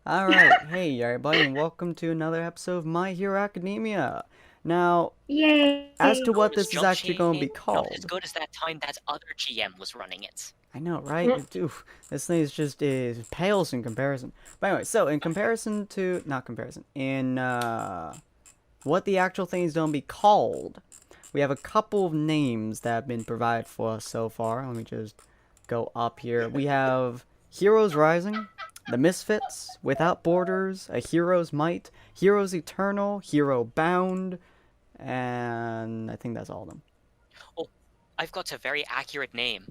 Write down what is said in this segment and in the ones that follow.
Alright, hey everybody, and welcome to another episode of My Hero Academia. Now, Yay! as to what Was this is actually going to be Jumpchain called... Not as good as that time that other GM was running it. I know, right? Oof, this thing is just pales in comparison. But anyway, so in comparison to... Not comparison. In what the actual thing is going to be called, we have a couple of names that have been provided for us so far. Let me just go up here. We have Heroes Rising, The Misfits, Without Borders, A Hero's Might, Heroes Eternal, Hero Bound, and I think that's all of them. Oh, I've got a very accurate name.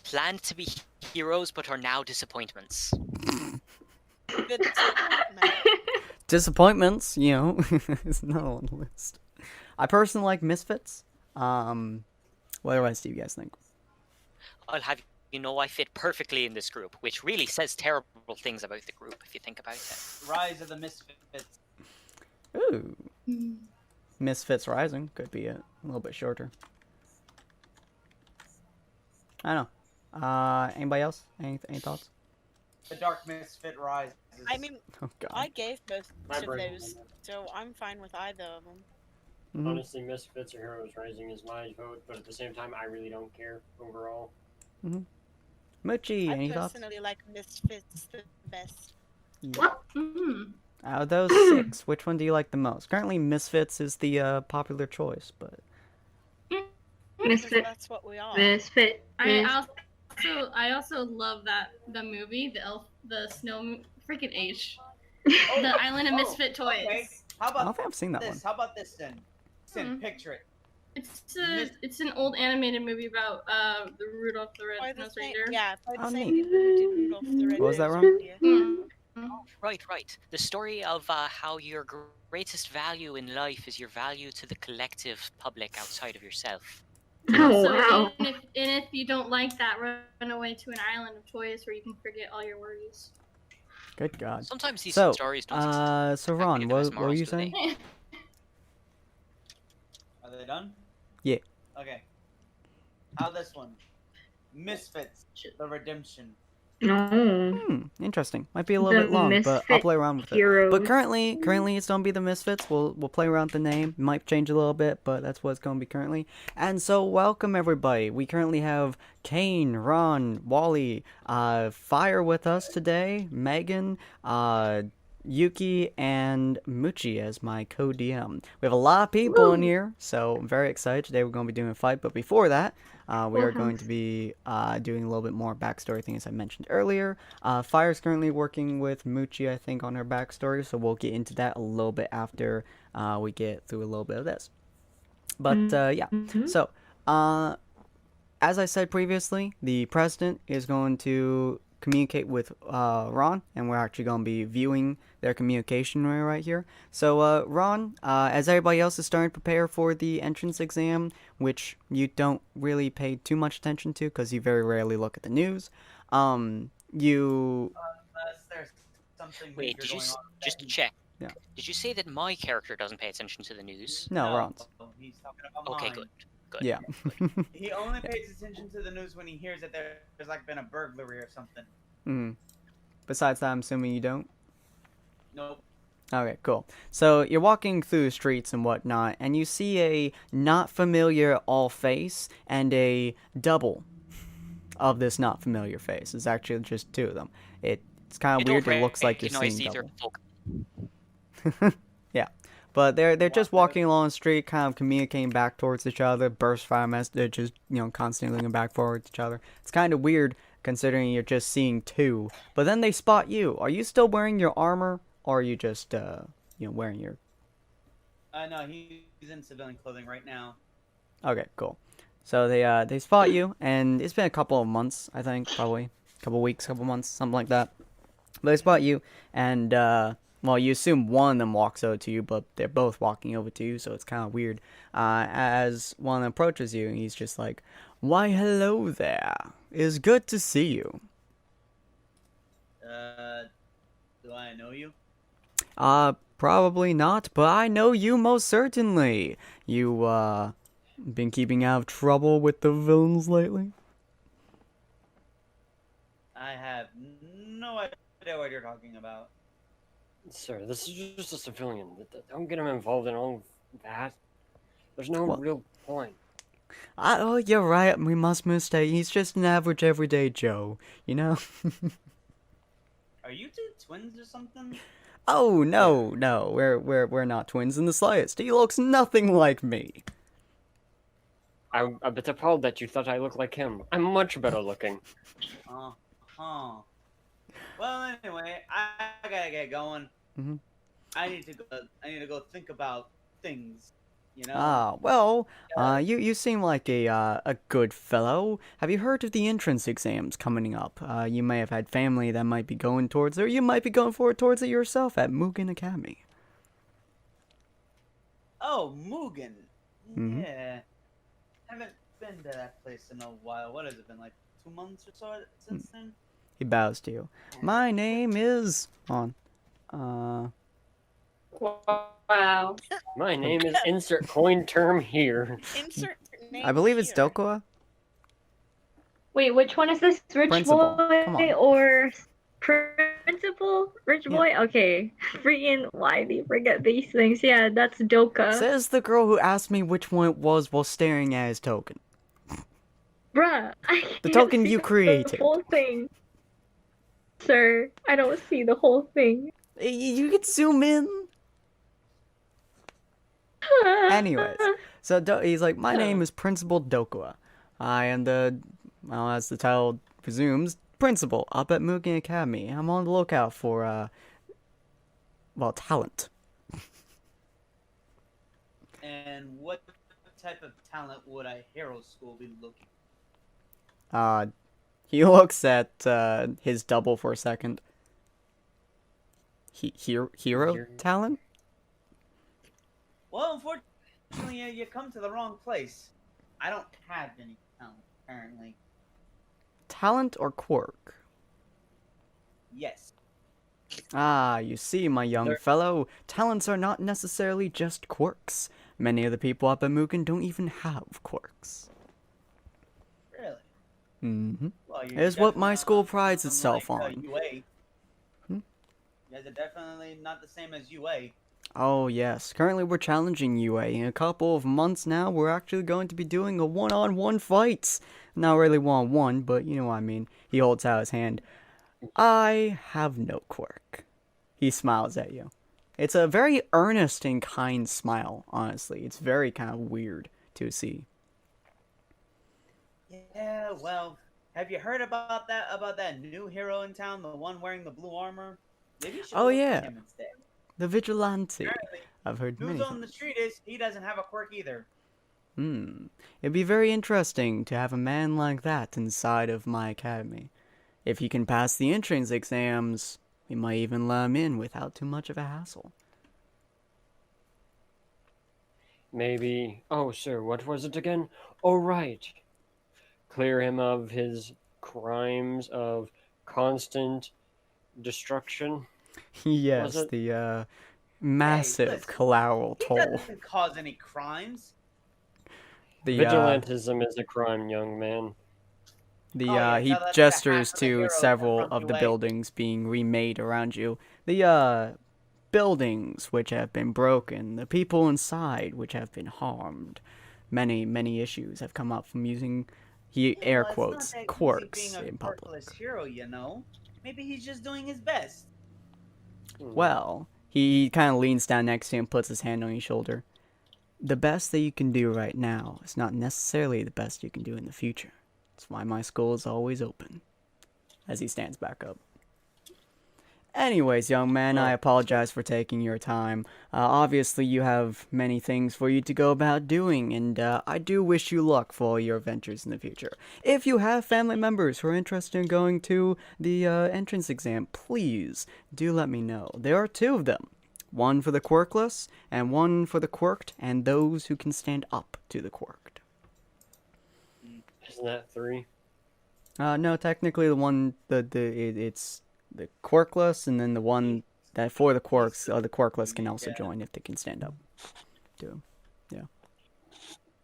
Planned to be heroes, but are now disappointments. Disappointments, you know, is not on the list. I personally like Misfits. What otherwise do you guys think? I'll have you know I fit perfectly in this group, which really says terrible things about the group if you think about it. Rise of the Misfits. Ooh. Misfits Rising could be a little bit shorter. I don't know. Anybody else? Any thoughts? The Dark Misfit rises. I mean, Oh god. I gave most My of brain. those, so I'm fine with either of them. Honestly, Misfits or Heroes Rising is my vote, but at the same time, I really don't care overall. Mochi, I any thoughts? personally like Misfits the best. What? Out of those 6, which one do you like the most? Currently, Misfits is the popular choice, but... Because Misfit. that's what we are. Misfit. I also love the movie, the snow freaking H, Oh, the Island of Misfit Toys. Okay. How I don't about think I've seen that this? one. How about this then? Sin, picture it. It's an old animated movie about the Rudolph the By the Red-Nosed same, Reindeer. yeah, by the Oh, same neat. people who did Rudolph the Red-Nosed What was that, Ron? Reindeer. Right. The story of how your greatest value in life is your value to the collective public outside of yourself. Oh, So wow. if you don't like that, run away to an island of toys where you can forget all your worries. Good god. Sometimes these So, stories don't so Ron, give us what were morals, you do they? saying? Are they done? Yeah. Okay. How this one? Misfits, the Redemption. No. Interesting. Might be a little bit long, but I'll play around with it. Heroes. But currently it's gonna be the Misfits. We'll play around with the name. Might change a little bit, but that's what it's gonna be currently. And so welcome everybody. We currently have Kane, Ron, Wally, Fire with us today, Megan, Yuki, and Muchi as my co-DM. We have a lot of people in here, so I'm very excited. Today we're going to be doing a fight, but before that, we are going to be doing a little bit more backstory thing, as I mentioned earlier. Fire's currently working with Muchi, I think, on her backstory, so we'll get into that a little bit after we get through a little bit of this. But, yeah. So, as I said previously, the president is going to communicate with Ron, and we're actually going to be viewing their communication right here. So Ron, as everybody else is starting to prepare for the entrance exam, which you don't really pay too much attention to because you very rarely look at the news, Unless there's something Wait, major did you going on. just to check? Yeah. Did you say that my character doesn't pay attention to the news? no, Ron's. He's talking about Okay, mine. good. Yeah. He only pays attention to the news when he hears that there's like been a burglary or something. Besides that, I'm assuming you don't? Nope. Okay, cool. So you're walking through the streets and whatnot, and you see a not familiar all face and a double of this not familiar face. It's actually just 2 of them. It's kind of weird. It looks like you're seeing double. Yeah, but they're just walking along the street, kind of communicating back towards each other. Burst fire messages, constantly looking back forward to each other. It's kind of weird considering you're just seeing 2. But then they spot you. Are you still wearing your armor? Or are you just, wearing your... No, he's in civilian clothing right now. Okay, cool. So they spot you, and it's been a couple of months, I think, probably. A couple weeks, couple months, something like that. But they spot you, and, well, you assume one of them walks over to you, but they're both walking over to you, so it's kind of weird. As one approaches you, he's just like, "Why, hello there. It's good to see you." Do I know you? Probably not, but I know you most certainly. You, been keeping out of trouble with the villains lately? I have no idea what you're talking about. Sir, this is just a civilian. Don't get him involved in all of that. There's no Well- real point. Oh, you're right. We must mistake. He's just an average everyday Joe, you know? Are you two twins or something? Oh no, no, we're not twins in the slightest. He looks nothing like me. I'm a bit appalled that you thought I looked like him. I'm much better looking. Uh-huh. Well, anyway, I gotta get going. Mhm. I need to go think about things. You know. Ah, well, you seem like a good fellow. Have you heard of the entrance exams coming up? You may have had family that might be going towards it, or you might be going towards it yourself at Mugen Academy. Oh, Mugen. Mhm. Yeah. Haven't been to that place in a while. What has it been, like 2 months or so since then? He bows to you. My name is Wow. My name is insert coin term here. Insert name I believe it's here. Dokua. Wait, which one is this? Rich Principal. boy Come on. or principal? Rich Yeah. boy? Okay. Freaking why do you forget these things? Yeah, that's Doka. Says the girl who asked me which one it was while staring at his token. Bruh, I The can't token see you the created. whole thing. Sir, I don't see the whole thing. You could zoom in. Anyways, so he's like, my name is Principal Dokua. I am the, well, as the title presumes, principal up at Mugen Academy. I'm on the lookout for, well, talent. And what type of talent would a hero school be looking? He looks at his double for a second. Hero talent? Well, unfortunately, you come to the wrong place. I don't have any talent, apparently. Talent or quirk? Yes. Ah, you see, my young fellow, talents are not necessarily just quirks. Many of the people up at Mugen don't even have quirks. Really? Mm-hmm. Well, It is what my definitely school not prides something itself like, on. UA. Hmm? You guys are definitely not the same as UA. Oh, yes. Currently, we're challenging UA. In a couple of months now, we're actually going to be doing a one-on-one fight. Not really one-on-one, but you know what I mean. He holds out his hand. I have no quirk. He smiles at you. It's a very earnest and kind smile, honestly. It's very kind of weird to see. Yeah, well, have you heard about that new hero in town, the one wearing the blue armor? Maybe you should Oh, look for yeah. him instead. The Vigilante. Apparently, I've heard many news on the things. street is he doesn't have a quirk either. It'd be very interesting to have a man like that inside of my academy. If he can pass the entrance exams, we might even let him in without too much of a hassle. Maybe. Oh, sir, what was it again? Oh, right. Clear him of his crimes of constant destruction. Yes, it- the massive listen, collateral He toll. doesn't cause any crimes. The Vigilantism is a crime, young man. he no, that's the gestures half of the to heroes several from of the UA. buildings being remade around you. The buildings which have been broken, the people inside which have been harmed. Many issues have come up from using air Well, it's quotes not that easy quirks being a in public. quirkless hero, you know. Maybe he's just doing his best. Well, he kind of leans down next to you and puts his hand on your shoulder. The best that you can do right now is not necessarily the best you can do in the future. That's why my school is always open. As he stands back up. Anyways, young man, I apologize for taking your time. Obviously, you have many things for you to go about doing, and I do wish you luck for all your adventures in the future. If you have family members who are interested in going to the entrance exam, please do let me know. There are 2 of them. One for the quirkless, and one for the quirked, and those who can stand up to the quirked. Isn't that 3? No, technically the one, it's the quirkless, and then the one that for the quirks, the quirkless can also join if they can stand up to him.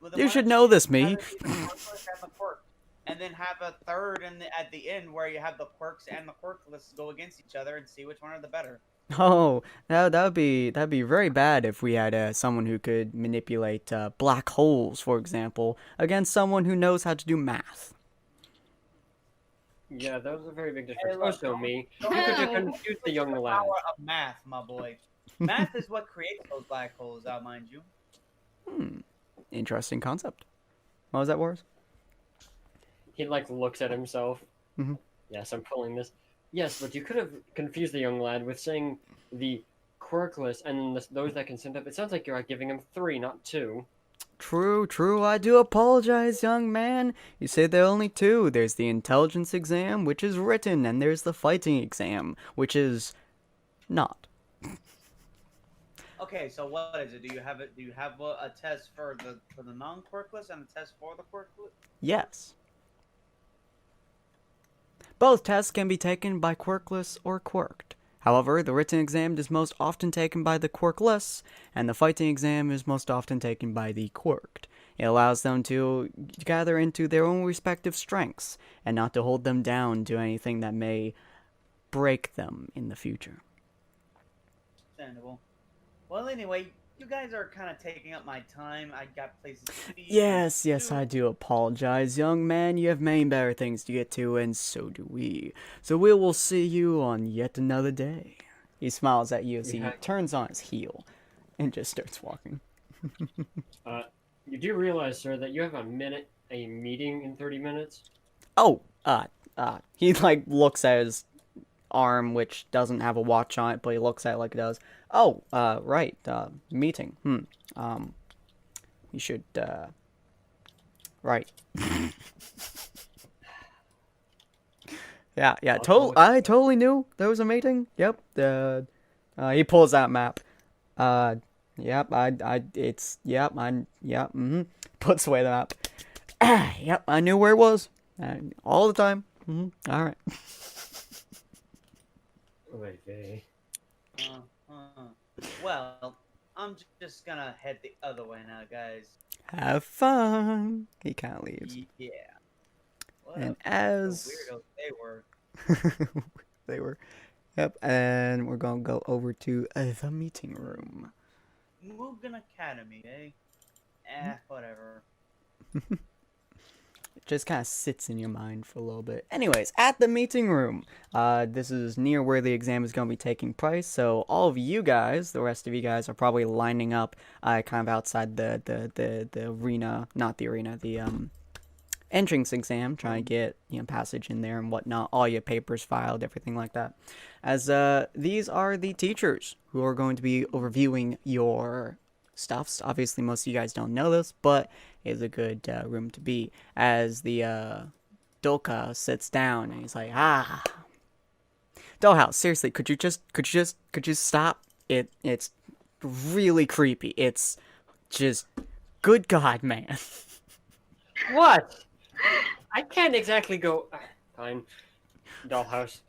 Well, then You why should don't know this, me. have it be the quirkless and the quirk? and then have a third at the end where you have the quirks and the quirkless go against each other and see which one are the better. Oh, that'd be very bad if we had someone who could manipulate black holes, for example, against someone who knows how to do math. Yeah, that was a very big difference. Hey, look, Also, me, you don't could have No. confused the young the lad. power of math, my boy. Math is what creates those black holes, mind you. Interesting concept. What was that, Wars? He like looks at himself. Mhm. Yes, I'm pulling this. Yes, but you could have confused the young lad with saying the quirkless and those that can send up. It sounds like you're giving him 3, not 2. True, I do apologize, young man. You say there are only 2. There's the intelligence exam, which is written, and there's the fighting exam, which is not. Okay, so what is it? Do you have it? Do you have a test for the non-quirkless and a test for the quirkless? Yes. Both tests can be taken by quirkless or quirked. However, the written exam is most often taken by the quirkless, and the fighting exam is most often taken by the quirked. It allows them to gather into their own respective strengths, and not to hold them down to anything that may break them in the future. Understandable. Well, anyway, you guys are kind of taking up my time. I got places to be. Yes, I do apologize, young man. You have many better things to get to, and so do we. So we will see you on yet another day. He smiles at you as he turns on his heel and just starts walking. You do realize, sir, that you have a meeting in 30 minutes? Oh, he like looks at his arm, which doesn't have a watch on it, but he looks at it like it does. Oh, right, meeting. You should, right. yeah, I totally knew there was a meeting. Yep, he pulls out map. Yep, puts away the map. Yep, I knew where it was. All the time. Alright. Well, I'm just gonna head the other way now, guys. Have fun. He kind of leaves. Yeah. What And a as weirdos they were. they were, yep. And we're gonna go over to the meeting room. Mugen Academy, eh? Whatever. It just kind of sits in your mind for a little bit. Anyways, at the meeting room, this is near where the exam is going to be taking place. So all of you guys, the rest of you guys, are probably lining up, kind of outside the arena, not the arena, the entrance exam, trying to get passage in there and whatnot. All your papers filed, everything like that. As these are the teachers who are going to be reviewing your stuffs. Obviously, most of you guys don't know this, but it's a good room to be. As the Doka sits down and he's like, Dollhouse, seriously, could you stop? It's really creepy. It's just, good God, man. What? I can't exactly go. Fine. Dollhouse,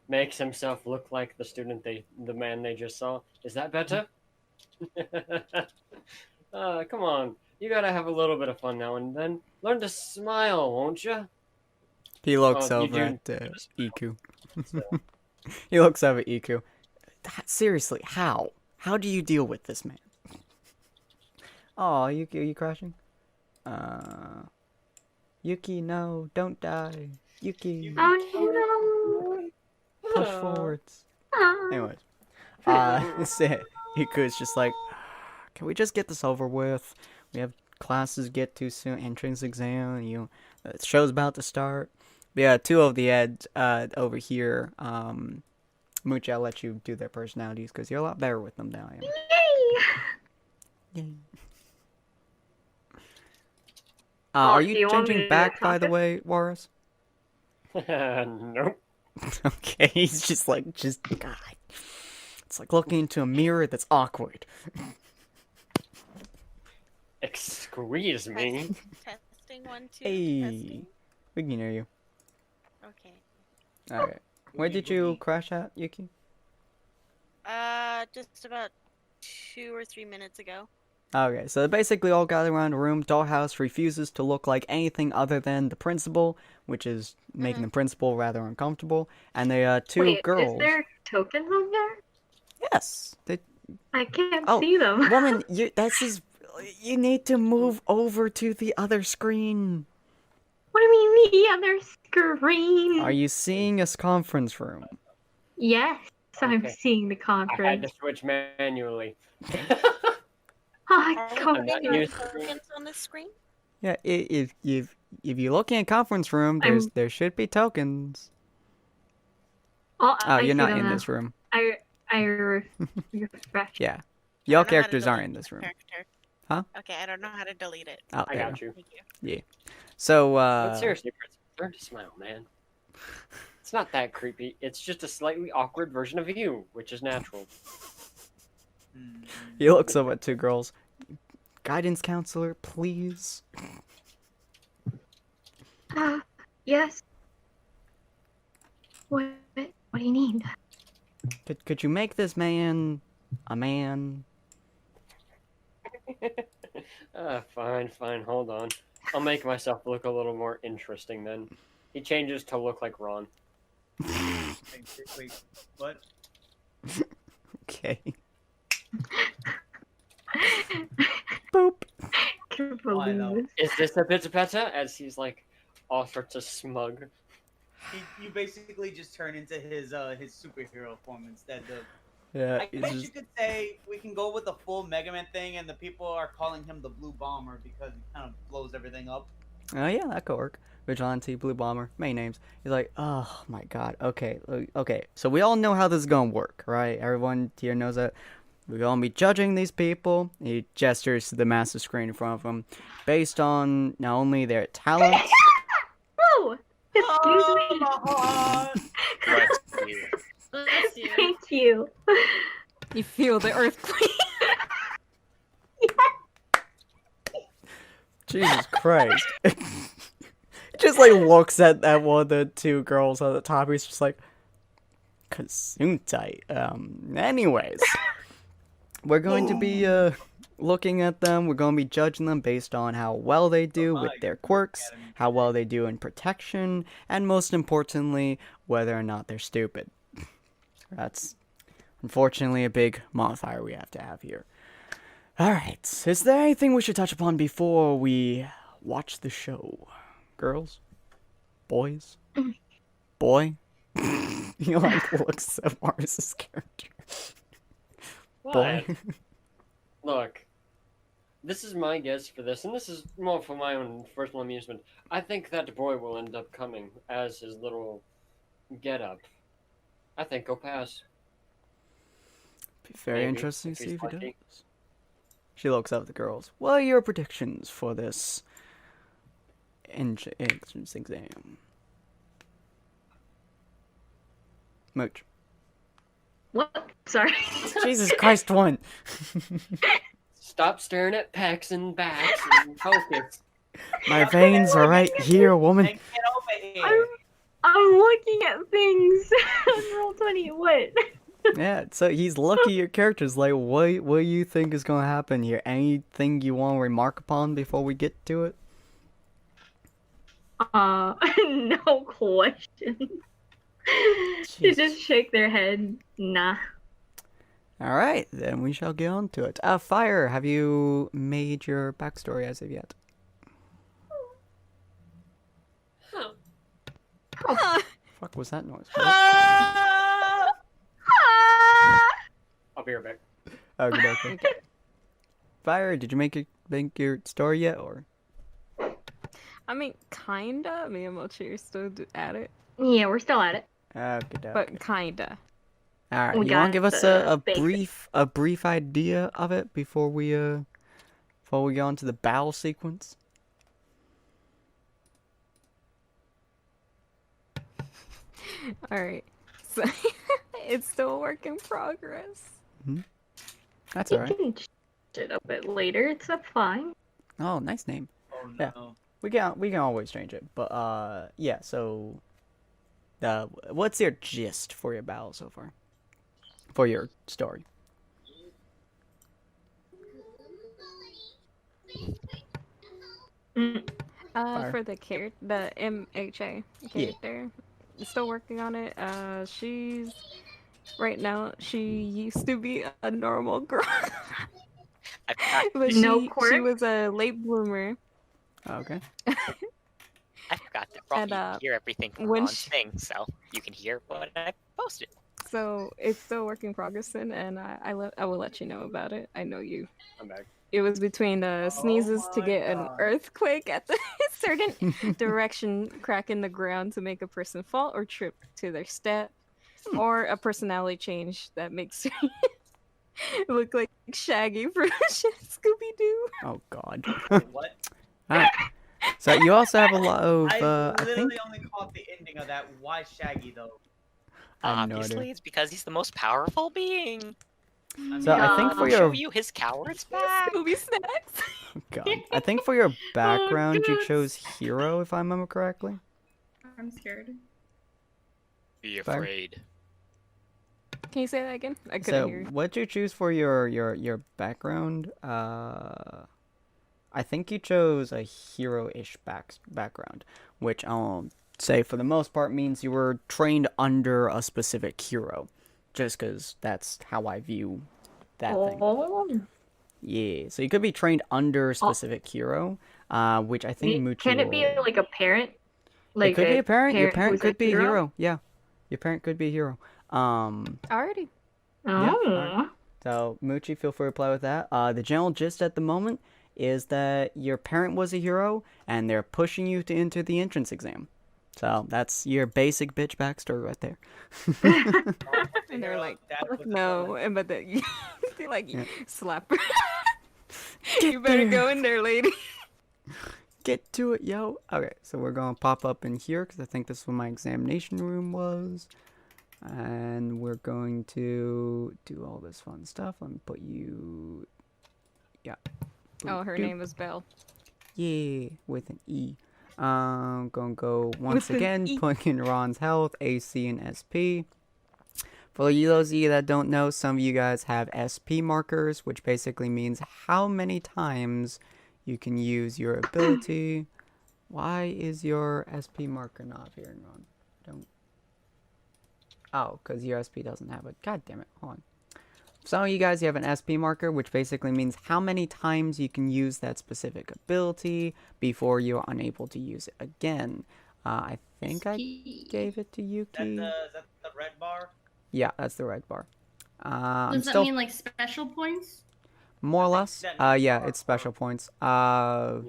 makes himself look like the man they just saw. Is that better? Come on. You gotta have a little bit of fun now and then. Learn to smile, won't you? He looks over at Iku. He looks over at Iku. Seriously, how? How do you deal with this man? Oh, Yuki, are you crashing? Yuki, no, don't die. Yuki, Oh push forwards. no. Anyways, Iku's just like, can we just get this over with? We have classes to get to soon, entrance exam, the show's about to start. But yeah, 2 of the eds over here, Mooch, I'll let you do their personalities because you're a lot better with them than I am. Yay! Yay. Oh, Are do you you want me changing to back, by the talk? way, Warris? Nope. Okay, he's just God. It's like looking into a mirror that's awkward. Excuse me. Testing 1, 2. Hey, Testing. we can hear you. Okay. Alright. Where did you crash at, Yuki? Just about 2 or 3 minutes ago. Okay, so they basically all gather around a room. Dollhouse refuses to look like anything other than the principal, which is making the principal rather uncomfortable. And the two Wait, girls. is there tokens over there? Yes. I can't Oh, see them. Woman, you need to move over to the other screen. What do you mean the other screen? Are you seeing a conference room? Yes, I'm Okay. seeing the I had conference. to switch manually. Oh, Are we come not putting used our to it. tokens on the screen? Yeah, if you're looking at conference room, there should be tokens. Oh, Oh, I you're see not them in now. this room. I refreshed. Yeah, I your don't know how to characters aren't delete in this room. character. Huh? Okay, I don't know how to delete it. Oh, I there got you. Thank you. So, But seriously, Prince, learn to smile, man. It's not that creepy. It's just a slightly awkward version of you, which is natural. he looks up at two girls. Guidance counselor, please. Yes. What do you need? Could you make this man a man? Fine, hold on. I'll make myself look a little more interesting then. He changes to look like Ron. Wait, what? Okay. Boop. Can't I know. believe this. Is this a pizza pizza? As he's like all sorts of smug. You basically just turn into his superhero form instead of. Yeah, I guess you could say we can go with the full Mega Man thing, and the people are calling him the Blue Bomber because he kind of blows everything up. Oh yeah, that could work. Vigilante, Blue Bomber, main names. He's like, oh my god. Okay. So we all know how this is gonna work, right? Everyone here knows that we're gonna be judging these people. He gestures to the massive screen in front of him, based on not only their talents. Oh, excuse me. Let's see. Bless you. Thank you. You feel the earthquake. Jesus Christ. Just like looks at one of the two girls on the top. He's just like, Gesundheit. Anyways, we're going to be looking at them. We're going to be judging them based on how well they do with their quirks, how well they do in protection, and most importantly, whether or not they're stupid. That's unfortunately a big modifier we have to have here. Alright, is there anything we should touch upon before we watch the show? Girls? Boys? Boy? He like looks at Mars's character. Boy? What? Look, this is my guess for this, and this is more for my own personal amusement. I think that boy will end up coming as his little get-up. I think he'll pass. Be very Maybe, interesting if to he's see if he lucky. does. She looks at the girls. What are your predictions for this entrance exam? Mooch. What? Sorry. Jesus Christ, one. Stop staring at pecs and backs and focus. My veins are right here, woman. And get over here. I'm looking at things on Roll20. What? Yeah, so he's looking at your characters like, what do you think is going to happen here? Anything you want to remark upon before we get to it? No question. They just shake their head. Nah. Alright, then we shall get on to it. Fire, have you made your backstory as of yet? Huh. Fuck was that noise? I'll be right back. Okay. Fire, did you make your story yet, or? I mean, kinda. Me and Mochi are still at it, Yeah, we're still at it. Okay. but kinda. Alright, We you want got to give us the a basics. brief idea of it before we go on to the battle sequence? All right. So it's still a work in progress. That's You alright. can change it a bit later. It's a fine. Oh, nice name. Oh Yeah. no. We can always change it, but yeah. So, what's your gist for your battle so far? For your story. Mm. Fire. For the the MHA Yeah. character, still working on it. She's right now. She used to be a normal girl, I forgot. but No she quirk? was a late bloomer. Okay. I forgot that Rocky And, can hear everything from when Ron's she- thing, so you can hear what I posted. So it's still work in progress, and I will let you know about it. I know you. I'm back. It was between sneezes to my get an God. earthquake at the certain direction, crack in the ground to make a person fall or trip to their step, or a personality change that makes you look like Shaggy from Scooby Doo. Oh God. What? Alright. So you also have a lot of. I I literally think. only caught the ending of that. Why Shaggy though? I have no Obviously, idea. it's because he's the most powerful being. So I think Yeah. for I'll show your you his coward's back. Scooby snacks. God, I think for your background you God. chose hero, if I remember correctly. I'm scared. Be Fire. afraid. Can you say that again? I couldn't So hear. what you choose for your background? I think you chose a hero-ish background, which I'll say for the most part means you were trained under a specific hero, just because that's how I view that thing. Oh. Yeah, so you could be trained under a specific hero, which I think Muchi Can it be will- like a parent? It could be a parent. Your who's parent a could be a hero. Yeah, your parent could be a hero. Alrighty. Yeah, Oh. alright. So Muchi, feel free to play with that. The general gist at the moment is that your parent was a hero, and they're pushing you to enter the entrance exam. So that's your basic bitch backstory right there. And they're like, Dad fuck was a no. villain. And but they like Yeah. slap her. You better go in there, lady. Get to it, yo. Okay, so we're gonna pop up in here because I think this is where my examination room was. And we're going to do all this fun stuff. Let me put you... Yeah. Oh, her Boop, doop. name is Belle. Yeah, with an E. Gonna go once With an again, E. putting in Ron's health, AC, and SP. For you, those of you that don't know, some of you guys have SP markers, which basically means how many times you can use your ability. Why is your SP marker not appearing, Ron? Don't. Oh, because your SP doesn't have it. God damn it. Hold on. Some of you guys, you have an SP marker, which basically means how many times you can use that specific ability before you're unable to use it again. I think I gave it to Yuki. Is that the red bar? Yeah, that's the red bar. I'm Does that still mean like special points? more or less. that Yeah, bar it's special points. I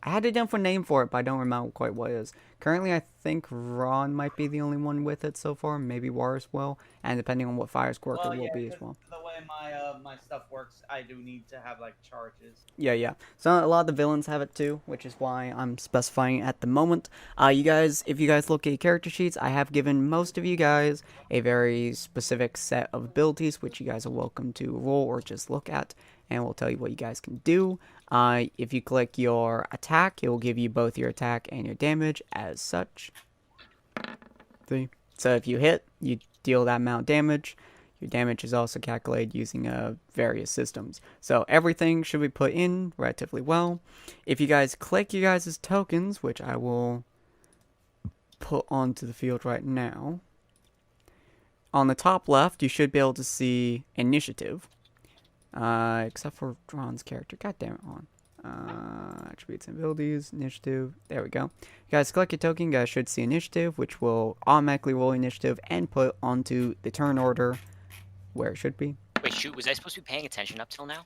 had a different name for it, but I don't remember quite what it is. Currently, I think Ron might be the only one with it so far. Maybe War as well, and depending on what Fire's quirk, it will be as 'cause well. the way my stuff works, I do need to have like charges. Yeah. So a lot of the villains have it too, which is why I'm specifying at the moment. You guys, if you guys look at your character sheets, I have given most of you guys a very specific set of abilities, which you guys are welcome to roll or just look at, and we'll tell you what you guys can do. If you click your attack, it will give you both your attack and your damage as such. See? So if you hit, you deal that amount of damage. Your damage is also calculated using various systems. So everything should be put in relatively well. If you guys click your guys' tokens, which I will put onto the field right now, on the top left, you should be able to see initiative. Except for Ron's character. God damn it, Ron. Attributes and abilities, initiative. There we go. You guys click your token, you guys should see initiative, which will automatically roll initiative and put onto the turn order where it should be. Wait, shoot, was I supposed to be paying attention up till now?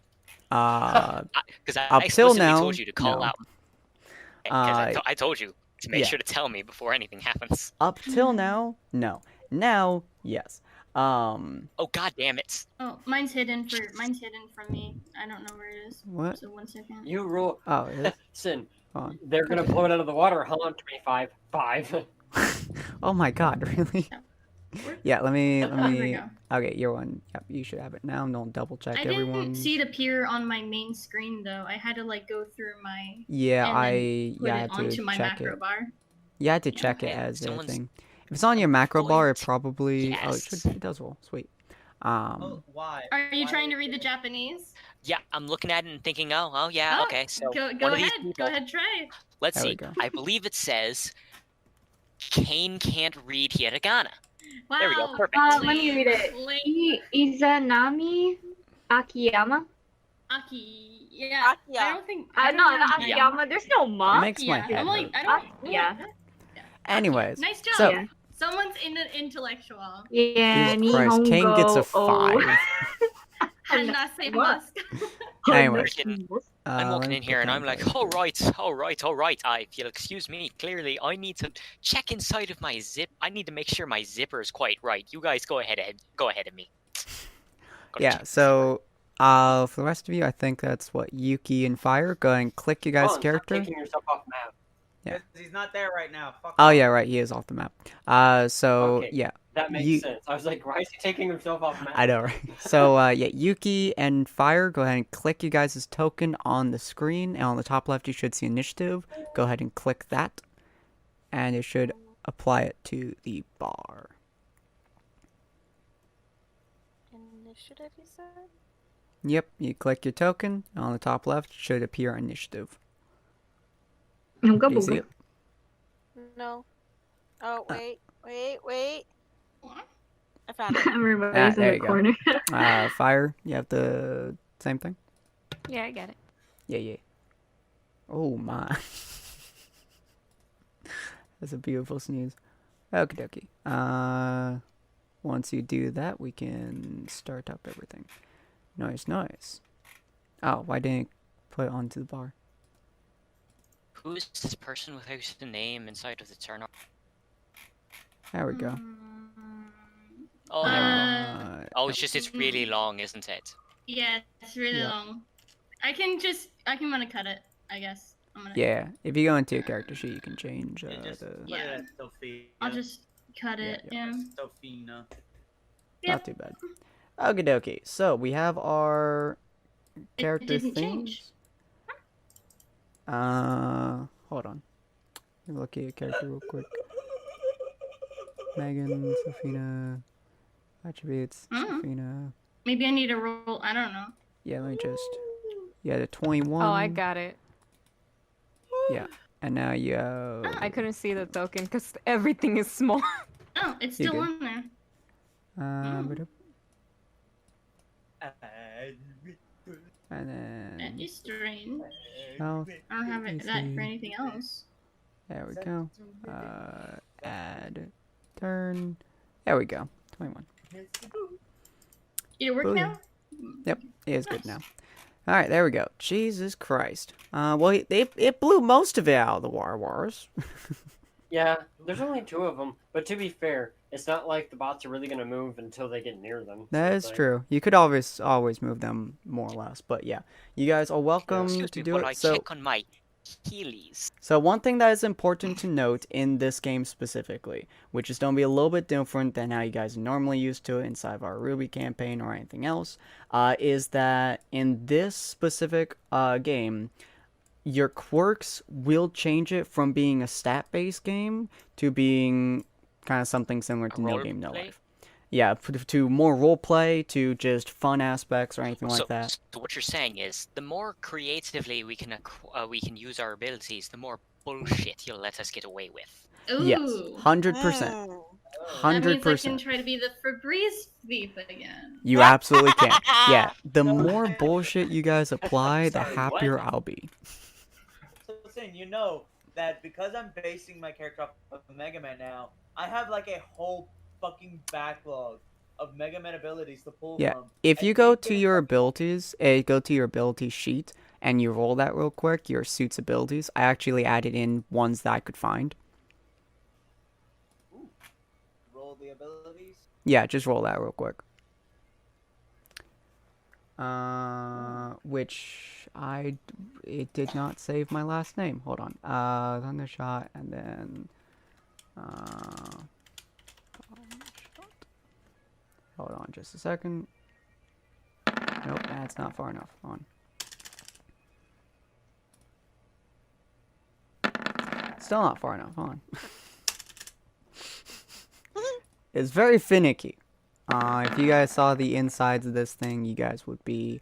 Because I Up till explicitly now, told you to call no. out. 'Cause I told you to make yeah. sure to tell me before anything happens. Up till now, no. Now, yes. Oh, god damn it. Oh, mine's hidden from me. I don't know where it is. What? So 1 second. You roll. Oh, it is? Sin. Hold on. They're gonna blow it out of the water. Hold on, 25, 5. Oh my god, really? Yeah, let me, There we go. okay, your one. Yep, you should have it now. Don't double check I everyone. didn't see it appear on my main screen though. I had to like go through my Yeah, and then put yeah, I it had onto to my check macro it. bar. You had to Yeah, check it okay. as a Someone's thing. If it's on your macro bar, it point. probably. Oh, it Yes. should. It does roll. Sweet. Oh, why? Are you Why trying to is read the it- Japanese? Yeah, I'm looking at it and thinking, oh yeah, Oh, okay. So go one of these ahead. people. Go ahead, try. Let's There we see. go. I believe it says Kane can't read hiragana. Wow. There we go. Perfect. Let me read it. Lame. Izanami Akiyama. Aki. Yeah. Akiya. I don't think. No, don't not have that. Akiyama. There's no ma. Makes my Yeah, head I'm like, hurt. I don't. Yeah. Anyways, Nice job. so Yeah. Someone's intellectual. Yeah, Jesus Christ, Kane gets a 5. Hanasemasu. Anyways, I'm let walking me in put here and that I'm like, back. all right. If you'll excuse me, clearly I need to check inside of my zip. I need to make sure my zipper is quite right. You guys go ahead of me. Gotta Yeah, check the so for the rest of you, I think that's what Yuki and Fire. Go ahead and click your guys' Stop character. taking yourself off map. Yeah. 'Cause he's not there right now. Fuck Oh off. yeah, right. He is off the map. So Okay. yeah, That makes You- sense. I was like, why is he taking himself off map? I know, right? So yeah, Yuki and Fire. Go ahead and click you guys' token on the screen, and on the top left you should see initiative. Go ahead and click that, and it should apply it to the bar. Initiative, you said? Yep, you click your token, and on the top left should appear initiative. Go Do you see it? No. Oh, wait. I found it. Everybody's in there the you go. corner. Fire, you have the same thing? Yeah, I got it. Yeah. Oh my. That's a beautiful sneeze. Okie dokie. Once you do that, we can start up everything. Nice. Oh, why didn't it put it onto the bar? Who is this person without the name inside of the turn-up? There we go. Oh, there we go. Oh, it's just it's really long, isn't it? Yeah, it's really Yeah. long. I can wanna cut it, I guess. I'm gonna. Yeah, if you go into your character sheet, you can change You just the... put Yeah. it at Sophia. I'll just cut it. Yeah. Yeah. Sophina. Not too bad. Okie dokie. So, we have our character didn't things. change. Hold on. Let me look at your character real quick. Megan, Sophina, attributes, Sophina. Maybe I need to roll. I don't know. Yeah, let me just... Yeah, the 21. Oh, I got it. Yeah, and now you have... I couldn't see the token because everything is small. Oh, it's You still good? on there. but- and That then... is strange. Oh, I don't have it that easy. for anything else. There we go. Add turn. There we go. 21. It work Booyah. now? Yep, it is good now. All right, there we go. Jesus Christ. Well, it blew most of it out of the wars. Yeah, there's only 2 of them. But to be fair, it's not like the bots are really going to move until they get near them. That So is it's like- true. You could always move them more or less, but yeah, you guys are welcome Excuse to me, do while it. I So, check on my Heelys. so one thing that is important to note in this game specifically, which is going to be a little bit different than how you guys are normally used to it inside of our Ruby campaign or anything else, is that in this specific game, your quirks will change it from being a stat-based game to being kind of something similar to No Game No Roleplay? Life. Yeah, to more roleplay, to just fun aspects or anything like that. So what you're saying is, the more creatively we can use our abilities, the more bullshit you'll let us get away with. Ooh. Yes, 100%. That means I can 100%. try to be the Febreze thief again. You absolutely can. Yeah, the more bullshit you guys apply, the Sorry, happier what? I'll be. So, Sin, you know that because I'm basing my character off of Mega Man now, I have like a whole fucking backlog of Mega Man abilities to pull Yeah, from. if And you go they've to been your fucking- abilities, go to your ability sheet, and you roll that real quick, your suit's abilities, I actually added in ones that I could find. roll the abilities. Yeah, just roll that real quick. Which it did not save my last name. Hold on. Thundershot, and then hold on just a second. Nope, that's not far enough. Hold on. Still not far enough. Hold on. It's very finicky. If you guys saw the insides of this thing, you guys would be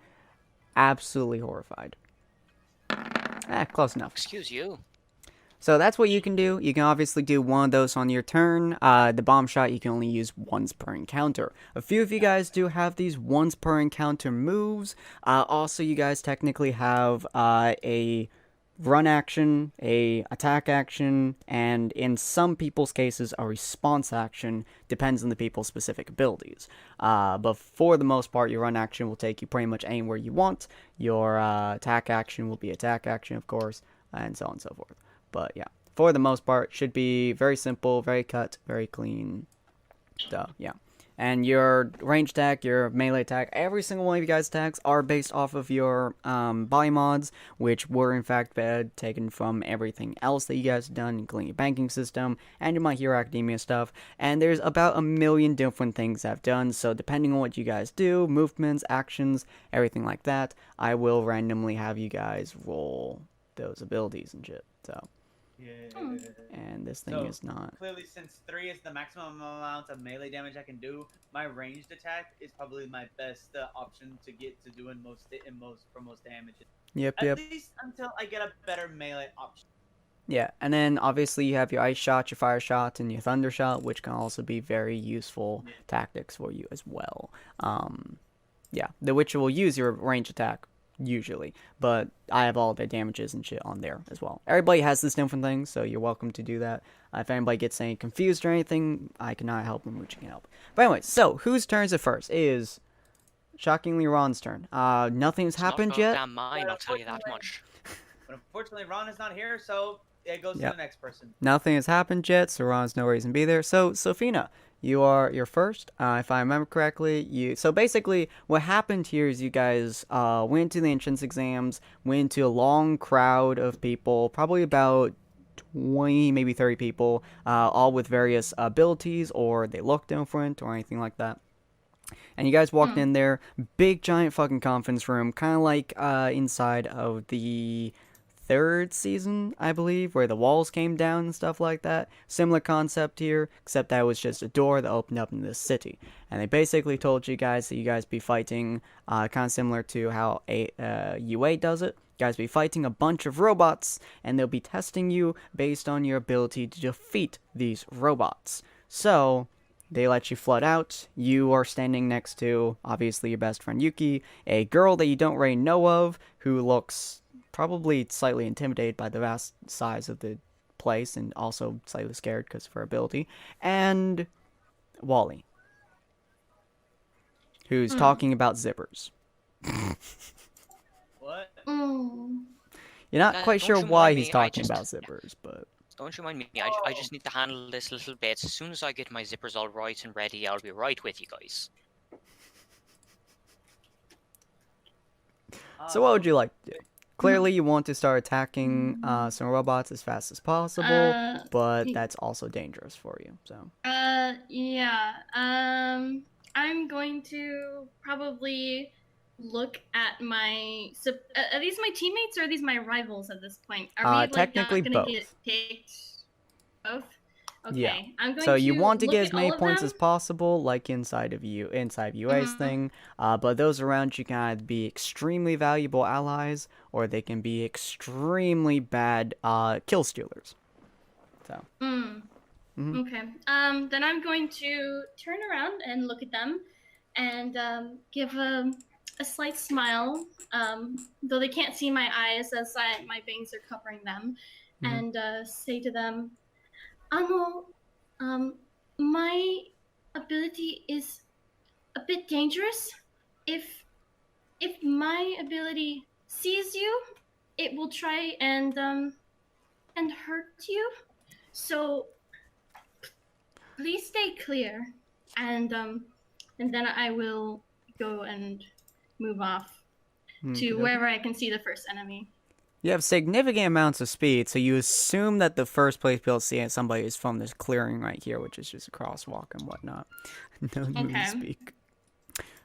absolutely horrified. Close enough. Excuse you. So that's what you can do. You can obviously do one of those on your turn. The bomb shot you can only use once per encounter. A few of you guys do have these once per encounter moves. Also, you guys technically have a run action, a attack action, and in some people's cases, a response action. Depends on the people's specific abilities. But for the most part, your run action will take you pretty much anywhere you want. Your attack action will be attack action, of course, and so on and so forth. But yeah, for the most part, should be very simple, very cut, very clean. Yeah. And your range attack, your melee attack, every single one of you guys' attacks are based off of your body mods, which were in fact taken from everything else that you guys have done, including your banking system and your My Hero Academia stuff. And there's about 1 million different things I've done, so depending on what you guys do, movements, actions, everything like that, I will randomly have you guys roll those abilities and shit. So. Yeah. And this thing So, is not. Clearly, since 3 is the maximum amount of melee damage I can do, my ranged attack is probably my best option to get to doing most damage. Yep. At least until I get a better melee option. Yeah, and then obviously you have your ice shot, your fire shot, and your thunder shot, which can also be very useful tactics for you as well. Yeah, the Witcher will use your range attack usually, but I have all their damages and shit on there as well. Everybody has this different things, so you're welcome to do that. If anybody gets any confused or anything, I cannot help them, which can help. But anyway, so whose turn is it first? It is shockingly Ron's turn. Nothing's happened yet. Damn mine, I'll tell you that much. But unfortunately, Ron is not here, so it goes to the next person. Nothing has happened yet, so Ron's no reason to be there. So, Sophina, you're first. If I remember correctly, so basically what happened here is you guys went to the entrance exams, went to a long crowd of people, probably about 20, maybe 30 people, all with various abilities, or they looked different, or anything like that. And you guys walked in there, big giant fucking conference room, kind of like inside of the 3rd season, I believe, where the walls came down and stuff like that. Similar concept here, except that was just a door that opened up into the city. And they basically told you guys that you guys be fighting, kind of similar to how UA does it. You guys be fighting a bunch of robots, and they'll be testing you based on your ability to defeat these robots. So they let you flood out. You are standing next to, obviously, your best friend Yuki, a girl that you don't really know of, who looks probably slightly intimidated by the vast size of the place, and also slightly scared because of her ability, and Wally, who's talking about zippers. What? You're not quite sure why he's talking about zippers, but... Don't you mind me, I just need to handle this a little bit. As soon as I get my zippers all right and ready, I'll be right with you guys. So what would you like to do? Clearly you want to start attacking some robots as fast as possible, but that's also dangerous for you, so... Yeah. I'm going to probably look at my... are these my teammates or are these my rivals at this point? Are we, technically not gonna both. Get picked? Both? Okay. Yeah. I'm going So you want to look get at as many all of points them. as possible, like inside UA's thing, but those around you can either be extremely valuable allies, or they can be extremely bad kill stealers. So. Okay. Then I'm going to turn around and look at them, and give a slight smile, though they can't see my eyes as my bangs are covering them, and say to them, my ability is a bit dangerous. If my ability sees you, it will try and hurt you. So please stay clear, and then I will go and move off to wherever I can see the first enemy. You have significant amounts of speed, so you assume that the first place people see somebody is from this clearing right here, which is just a crosswalk and whatnot. No movie speak.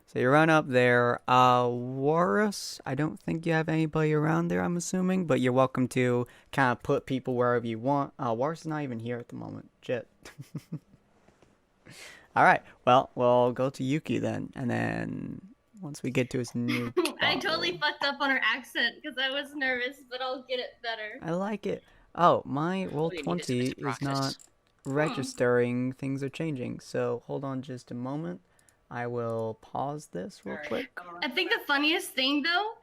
So you run up there. Warus, I don't think you have anybody around there, I'm assuming, but you're welcome to kind of put people wherever you want. Warus is not even here at the moment. Shit. Alright, well, we'll go to Yuki then, and then once we get to his new I totally fucked up on her accent because I was nervous, but I'll get it better. I like it. Oh, my roll All you need is a 20 bit of is not practice. registering. Things are changing. So hold on just a moment. I will pause this real Alright. quick. I think the funniest thing though.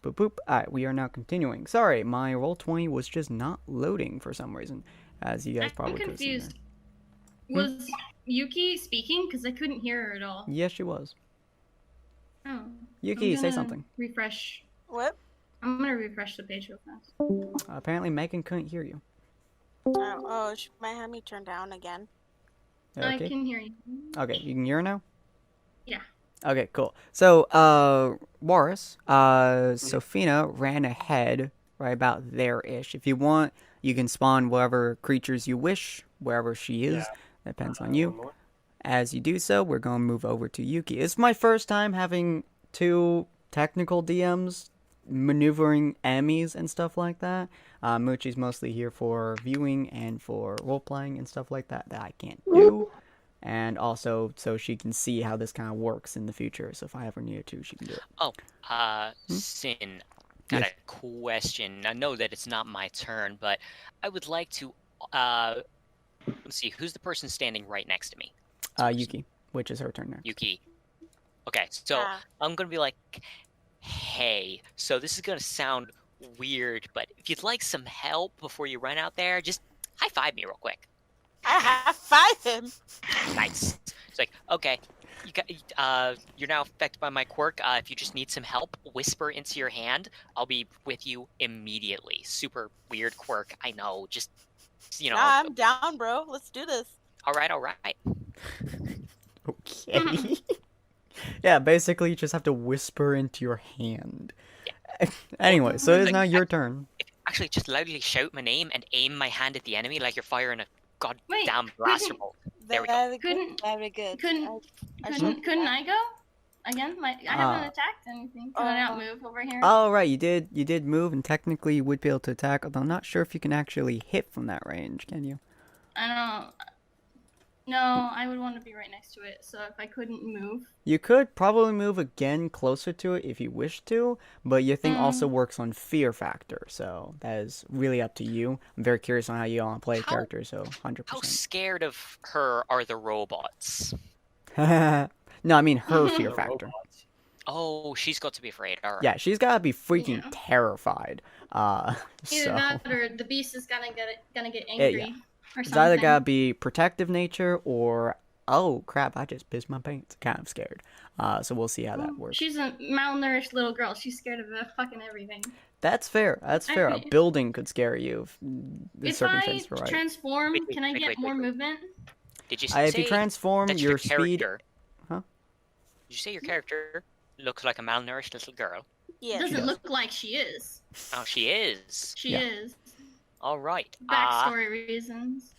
Boop boop. Alright, we are now continuing. Sorry, my roll 20 was just not loading for some reason, as you guys I'm probably could have seen there. confused. Was Yuki speaking? Because I couldn't hear her at all. Yes, she was. Oh. Yuki, I'm say gonna something. Refresh. What? I'm gonna refresh the page real fast. Apparently, Megan couldn't hear you. Oh, she might have me turned down again. I Okay. can hear you. Okay, you can hear her now? Yeah. Okay, cool. So, Warris, Sophina ran ahead right about there-ish. If you want, you can spawn whatever creatures you wish, wherever she is. Depends on you. One more. As you do so, we're going to move over to Yuki. It's my first time having two technical DMs maneuvering enemies and stuff like that. Moochie's mostly here for viewing and for role-playing and stuff like that I can't do. And also so she can see how this kind of works in the future. So if I ever need to, she can do it. Oh, Sin, got Yes. a question. I know that it's not my turn, but I would like to, let's see, who's the person standing right next to me? Yuki, which is her turn next. Yuki. Okay, so Ah. I'm gonna be like, hey, so this is gonna sound weird, but if you'd like some help before you run out there, just high five me real quick. I have five him. Nice. It's like, okay, you're now affected by my quirk. If you just need some help, whisper into your hand. I'll be with you immediately. Super weird quirk, I know. Just, you know. Nah, I'm down, bro. Let's do this. All right, all right. Okay. Yeah, basically you just have to whisper into your hand. Anyway, so it is now your turn. Actually, just loudly shout my name and aim my hand at the enemy like you're firing a Wait, goddamn blaster bolt. There we go. Very Couldn't- good. Very good. couldn't- I Couldn't I go? Again? I haven't attacked anything. Can I not Oh. move over here? Oh, right, you did move, and technically you would be able to attack, although I'm not sure if you can actually hit from that range, can you? I don't. No, I would want to be right next to it. So if I couldn't move, You could probably move again closer to it if you wish to, but your thing also works on fear factor, so that is really up to you. I'm very curious on how you want to play a How- character, so How 100%. scared of her are the robots? No, I mean her fear The factor. robots. Oh, she's got to be afraid. All right. Yeah, she's gotta be freaking Yeah. terrified. either So that or the beast is gonna get angry or it's something. either gotta be protective nature or oh crap, I just pissed my pants. Kind of scared. So we'll see how that works. She's a malnourished little girl. She's scared of fucking everything. That's fair. That's fair. A Okay. building could scare you if the If I circumstances are right. transform, Wait, can I wait, get wait, more wait. movement? Did you If say you transform, that your speed. character? Huh? Did you say your character looks like a malnourished little girl? Yeah. Doesn't does. look like she is. Oh, she is. She Yeah. is. All right. Backstory reasons.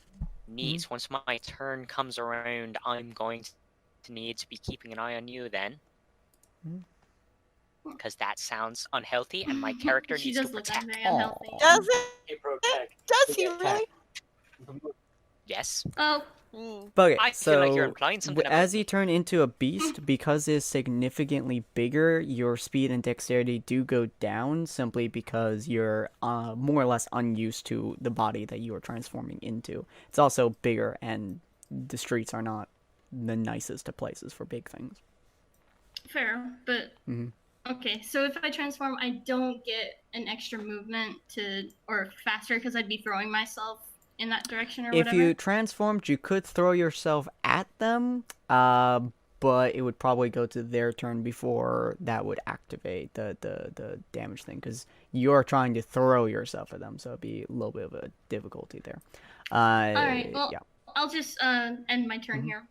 Neat. Once my turn comes around, I'm going to need to be keeping an eye on you then. Mhm. Because that sounds unhealthy, and my character She needs to does look protect. very unhealthy. Aw. Does it? Hey, protect. Does he Protect. really? Yes. Oh, Okay, I so feel like you're implying something about as me. you turn into a beast, because it's significantly bigger, your speed and dexterity do go down simply because you're more or less unused to the body that you are transforming into. It's also bigger, and the streets are not the nicest of places for big things. fair, but Mhm. okay. So if I transform, I don't get an extra movement or faster because I'd be throwing myself in that direction or If whatever. you transformed, you could throw yourself at them, but it would probably go to their turn before that would activate the damage thing, because you're trying to throw yourself at them, so it'd be a little bit of a difficulty there. All right. Well, Yeah. I'll just end my turn here.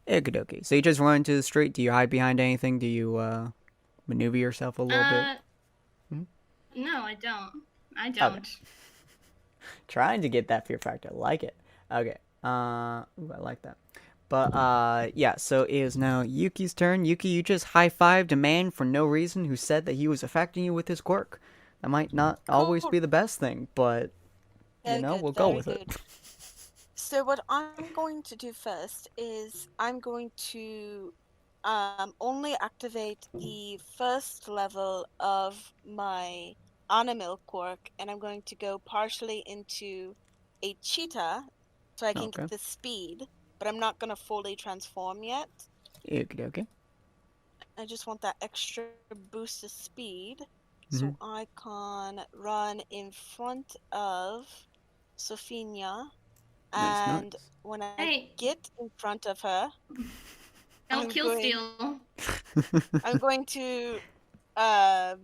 Okie So you just run into the street. Do you hide behind anything? Do you maneuver yourself a little bit? Mhm. No, I don't. I don't. Trying to get that fear factor. Like it. Okay. Ooh, I like that. But yeah, so it is now Yuki's turn. Yuki, you just high-fived a man for no reason who said that he was affecting you with his quirk. That might not always Cool. be the best thing, but Very you know, good, we'll go very with it. good. So what I'm going to do first is I'm going to only activate the first level of my animal quirk, and I'm going to go partially into a cheetah so I can Okay. get the speed, but I'm not going to fully transform yet. Okay. I just want that extra boost of speed so I can run in front of Sophia, Nice. and when I Hey, get in front of her, don't I'm kill going steal. I'm going to um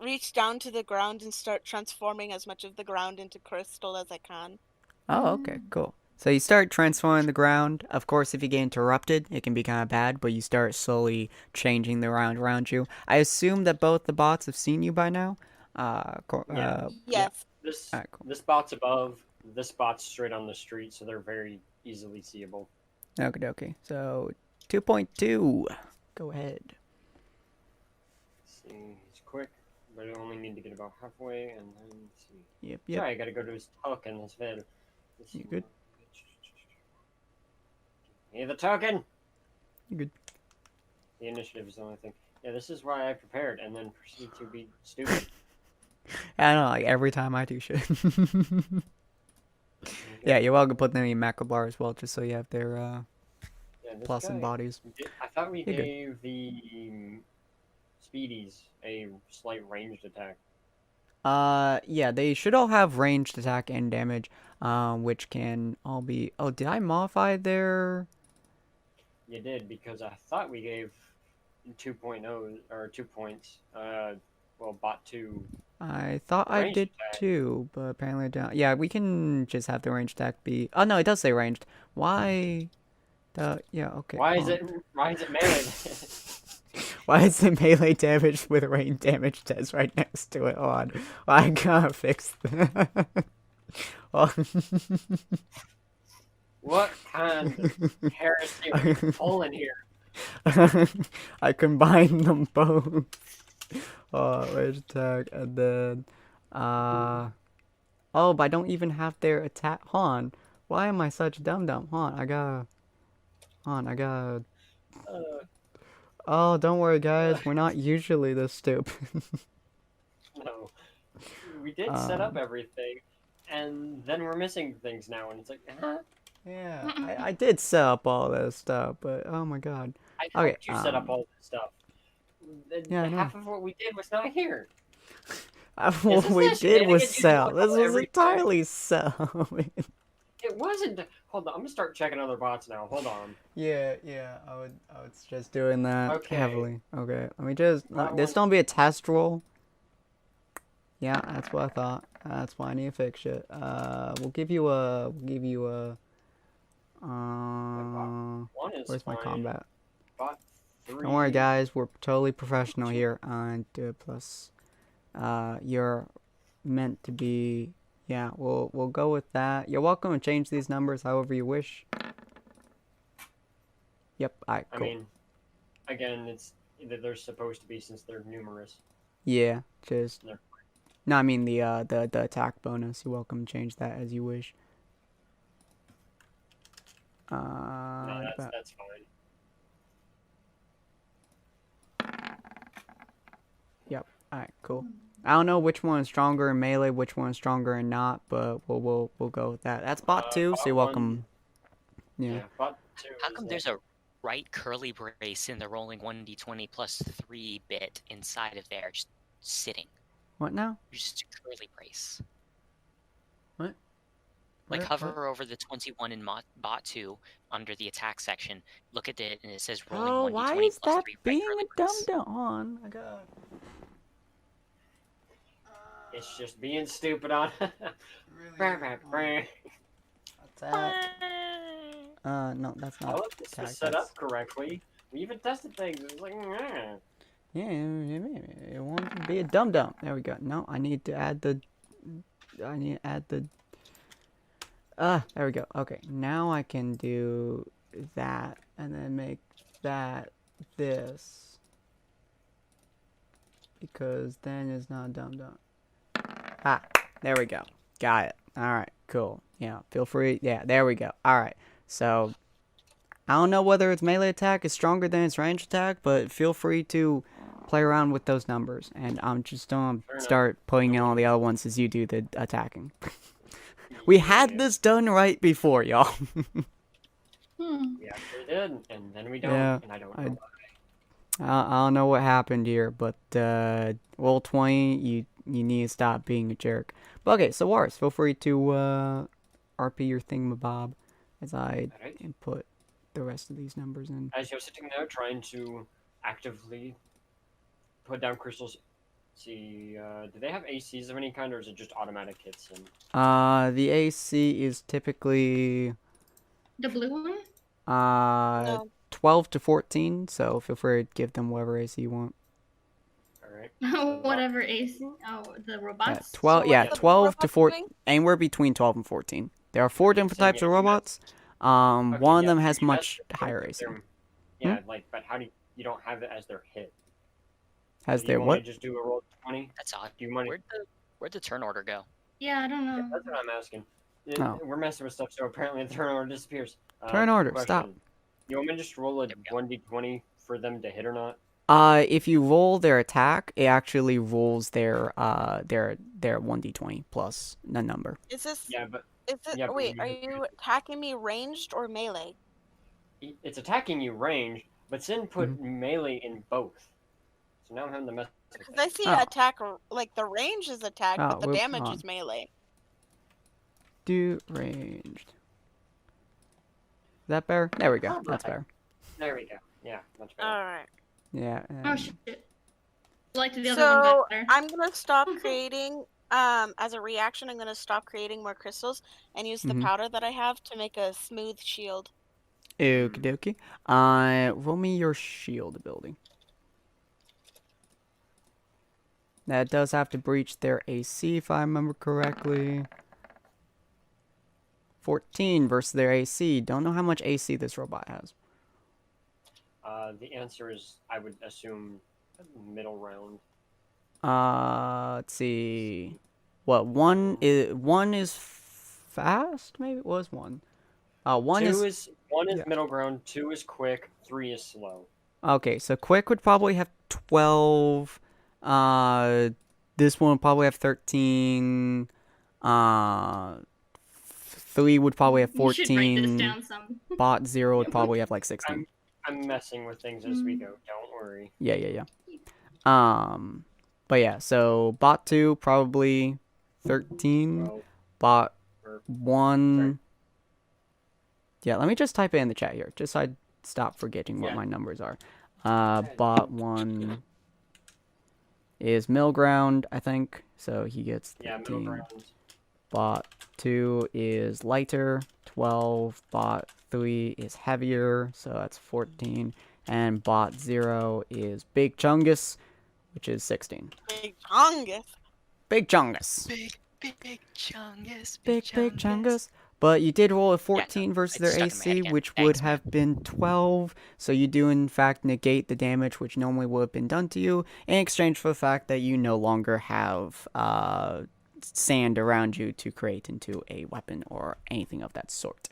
reach down to the ground and start transforming as much of the ground into crystal as I can. Oh, okay, cool. So you start transforming the ground. Of course, if you get interrupted, it can be kind of bad, but you start slowly changing the ground around you. I assume that both the bots have seen you by now. Yeah. Yeah. Yes. This Alright, cool. this spot's above. This spot's straight on the street, so they're very easily seeable. Okay. So 2.2. Go ahead. See, he's quick, but I only need to get about halfway, and then see. Yep. Sorry, I gotta go to his token instead. You good? Hey, the token. You good? The initiative is the only thing. Yeah, this is why I prepared, and then proceed to be stupid. I don't know, like every time I do shit. Yeah, you're welcome to put them in macro bar as well, just so you have their Yeah, this plus and guy- bodies. I thought we You're good. gave the speedies a slight ranged attack. Yeah, they should all have ranged attack and damage, which can all be. Oh, did I modify their? You did, because I thought we gave 2.0 or 2 points. Well, bot 2. I thought I Ranged did attack. too, but apparently I don't. Yeah, we can just have the ranged attack be. Oh no, it does say ranged. Why? Yeah, okay. Why is hold it melee? on. Why is it melee damage with range damage test right next to it? Hold on. I gotta fix that. Well, What kind of heresy are you pulling here? I combined them both. Rage attack and then oh, but I don't even have their attack. Hold on. Why am I such dum dum? Hold on, I gotta. Uh, Oh, don't worry, guys. We're not usually this stupid. no. We did set up everything, and then we're missing things now, and it's like, huh? Yeah, I did set up all this stuff, but oh my god. I Okay, helped you set up all this stuff. yeah, I know. Half of what we did was not here. What this we the did was shenanigans you do sell. This was every time? entirely sell. It wasn't. Hold on, I'm gonna start checking other bots now. Hold on. Yeah, I would just doing that Okay. heavily. Okay, let me just. I This want- don't be a test roll. Yeah, that's what I thought. That's why I need to fix it. We'll give you a. One is Where's my fine. combat? Bot 3. Don't worry, guys. We're totally professional here on plus. You're meant to be. Yeah, we'll go with that. You're welcome to change these numbers however you wish. Yep. Alright. I Cool. mean, again, it's they're supposed to be since they're numerous. Yeah. Just. They're No, I mean the attack bonus. You're welcome to change that as you wish. No, But- that's fine. Yep. Alright. Cool. I don't know which one is stronger in melee, which one is stronger in not, but we'll go with that. That's bot 2, so you're bot welcome. Yeah. Bot 2. How come there's a right curly brace in the rolling 1d20 plus 3 bit inside of there, just sitting? What now? Just a curly brace. What? Like Where- hover over the 21 in bot 2 under the attack section. Look at it, and it says rolling Oh, 1d20 why is plus that 3 right being curly a dum brace. dum? On. I got. It's just being stupid on. Attack. No, that's not. All of this attack, was set that's- up correctly. We even tested things. It was like, nah. Yeah, it wants to be a dum dum. There we go. No, I need to add the. I need to add the. There we go. Okay, now I can do that and then make that this. Because then it's not dum dum. There we go. Got it. All right, cool. Yeah, feel free. Yeah, there we go. All right. So, I don't know whether its melee attack is stronger than its range attack, but feel free to play around with those numbers. And I'm just gonna Fair enough. start putting in all the other ones as you do the attacking. We had Yeah. this done right before, y'all. We actually did, and then we don't, Yeah, and I don't know why. I don't know what happened here, but roll 20, you need to stop being a jerk. But okay, so Wars, feel free to RP your thingamabob as I Alright. input the rest of these numbers in. As you're sitting there trying to actively put down crystals, see, do they have ACs of any kind, or is it just automatic hits? And The AC is typically The blue one? No. 12 to 14, so feel free to give them whatever AC you want. alright. Whatever AC. Oh, the Yeah, robots? 12, So yeah, what's the 12 to robot 14, doing? anywhere between 12 and 14. There are 4 different Saying, types of yeah, robots. Okay, One of yeah, them so has you much have higher their- AC. Yeah, like, but how do you don't have it as their hit? Has Do their you want what? to just do a roll 20? That's odd. Do you want to? Where'd the turn order go? Yeah, I don't Yeah, know. that's what I'm asking. Oh. We're messing with stuff, so apparently the turn order disappears. Turn order, stop. question. You want me to just roll a There we go. 1d20 for them to hit or not? If you roll their attack, it actually rolls their 1d20 plus the number. Is this? Yeah, but Is it? yeah, but wait, when are you- you attacking me ranged or melee? it's attacking you range, but Sin put Mm-hmm. melee in both. So now I'm having to mess with Because I things. see Oh. attack, like the range is attack, Oh, but the whoops, damage hold is on. melee. Do ranged. Is that better? There we go. That's better. There we go. Yeah, much better. All right. Yeah. Oh, shit. Liked the other So one better. I'm gonna stop creating. As a reaction, I'm gonna stop creating more crystals and use the Mhm. powder that I have to make a smooth shield. Okie dokie. Roll me your shield ability. That does have to breach their AC if I remember correctly. 14 versus their AC. Don't know how much AC this robot has. The answer is, I would assume, middle round. Let's see. What one is fast? Maybe it was one. One Two is one is yeah. middle ground, 2 is quick, 3 is slow. okay. So quick would probably have 12. This one would probably have 13. 3 would probably have You should write this 14. down some. Bot 0 would probably have like 16. I'm messing with things as we go. Don't worry. Yeah. But yeah. So bot 2 probably 13. Well, Bot or 1. Sorry. Yeah, let me just type it in the chat here, just so I stop forgetting what Yeah. my numbers are. Bot 1 is middle ground, I think, so he gets yeah, 13. middle ground. Bot 2 is lighter, 12. Bot 3 is heavier, so that's 14. And bot 0 is Big Chungus, which is 16. Big Chongus. Big Chungus. Big Chungus. Big Chungus. But you did roll a 14 no, versus it's their stuck in my head AC, again. which Thanks, would man. have been 12. So you do, in fact, negate the damage which normally would have been done to you in exchange for the fact that you no longer have sand around you to create into a weapon or anything of that sort.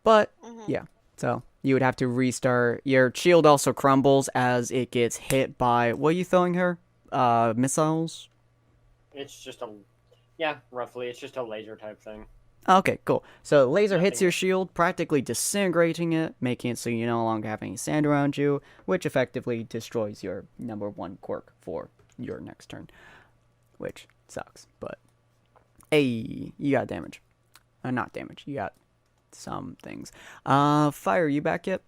But, Mhm. yeah. So you would have to restart. Your shield also crumbles as it gets hit by... What are you throwing her? Missiles? It's just yeah, roughly. It's just a laser type thing. Okay, cool. So laser hits Nothing- your shield, practically disintegrating it, making it so you no longer have any sand around you, which effectively destroys your number 1 quirk for your next turn. Which sucks, but... Hey, you got damage. Not damage, you got some things. Fire, you back yet?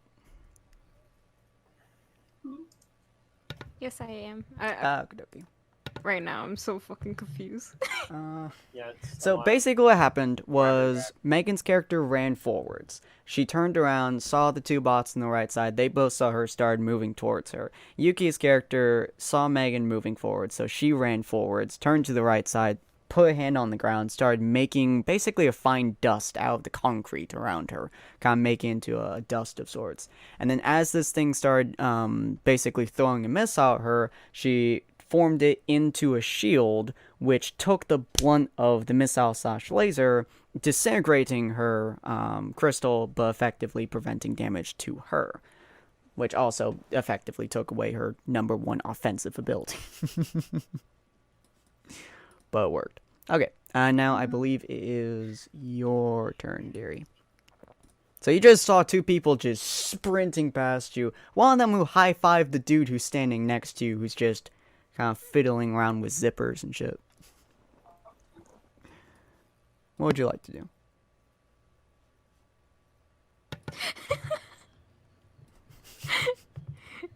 Yes, I am. Okey-dokey. Right now, I'm so fucking confused. Yeah. It's a So lot. basically what happened was Megan's character ran forwards. She turned around, saw the 2 bots on the right side. They both saw her, started moving towards her. Yuki's character saw Megan moving forward, so she ran forwards, turned to the right side, put a hand on the ground, started making basically a fine dust out of the concrete around her, kind of making into a dust of sorts. And then as this thing started basically throwing a missile at her, she formed it into a shield, which took the blunt of the missile/laser, disintegrating her crystal, but effectively preventing damage to her, which also effectively took away her #1 offensive ability. But it worked. Okay, now I believe it is your turn, dearie. So you just saw two people just sprinting past you. One of them who high-fived the dude who's standing next to you, who's just kind of fiddling around with zippers and shit. What would you like to do?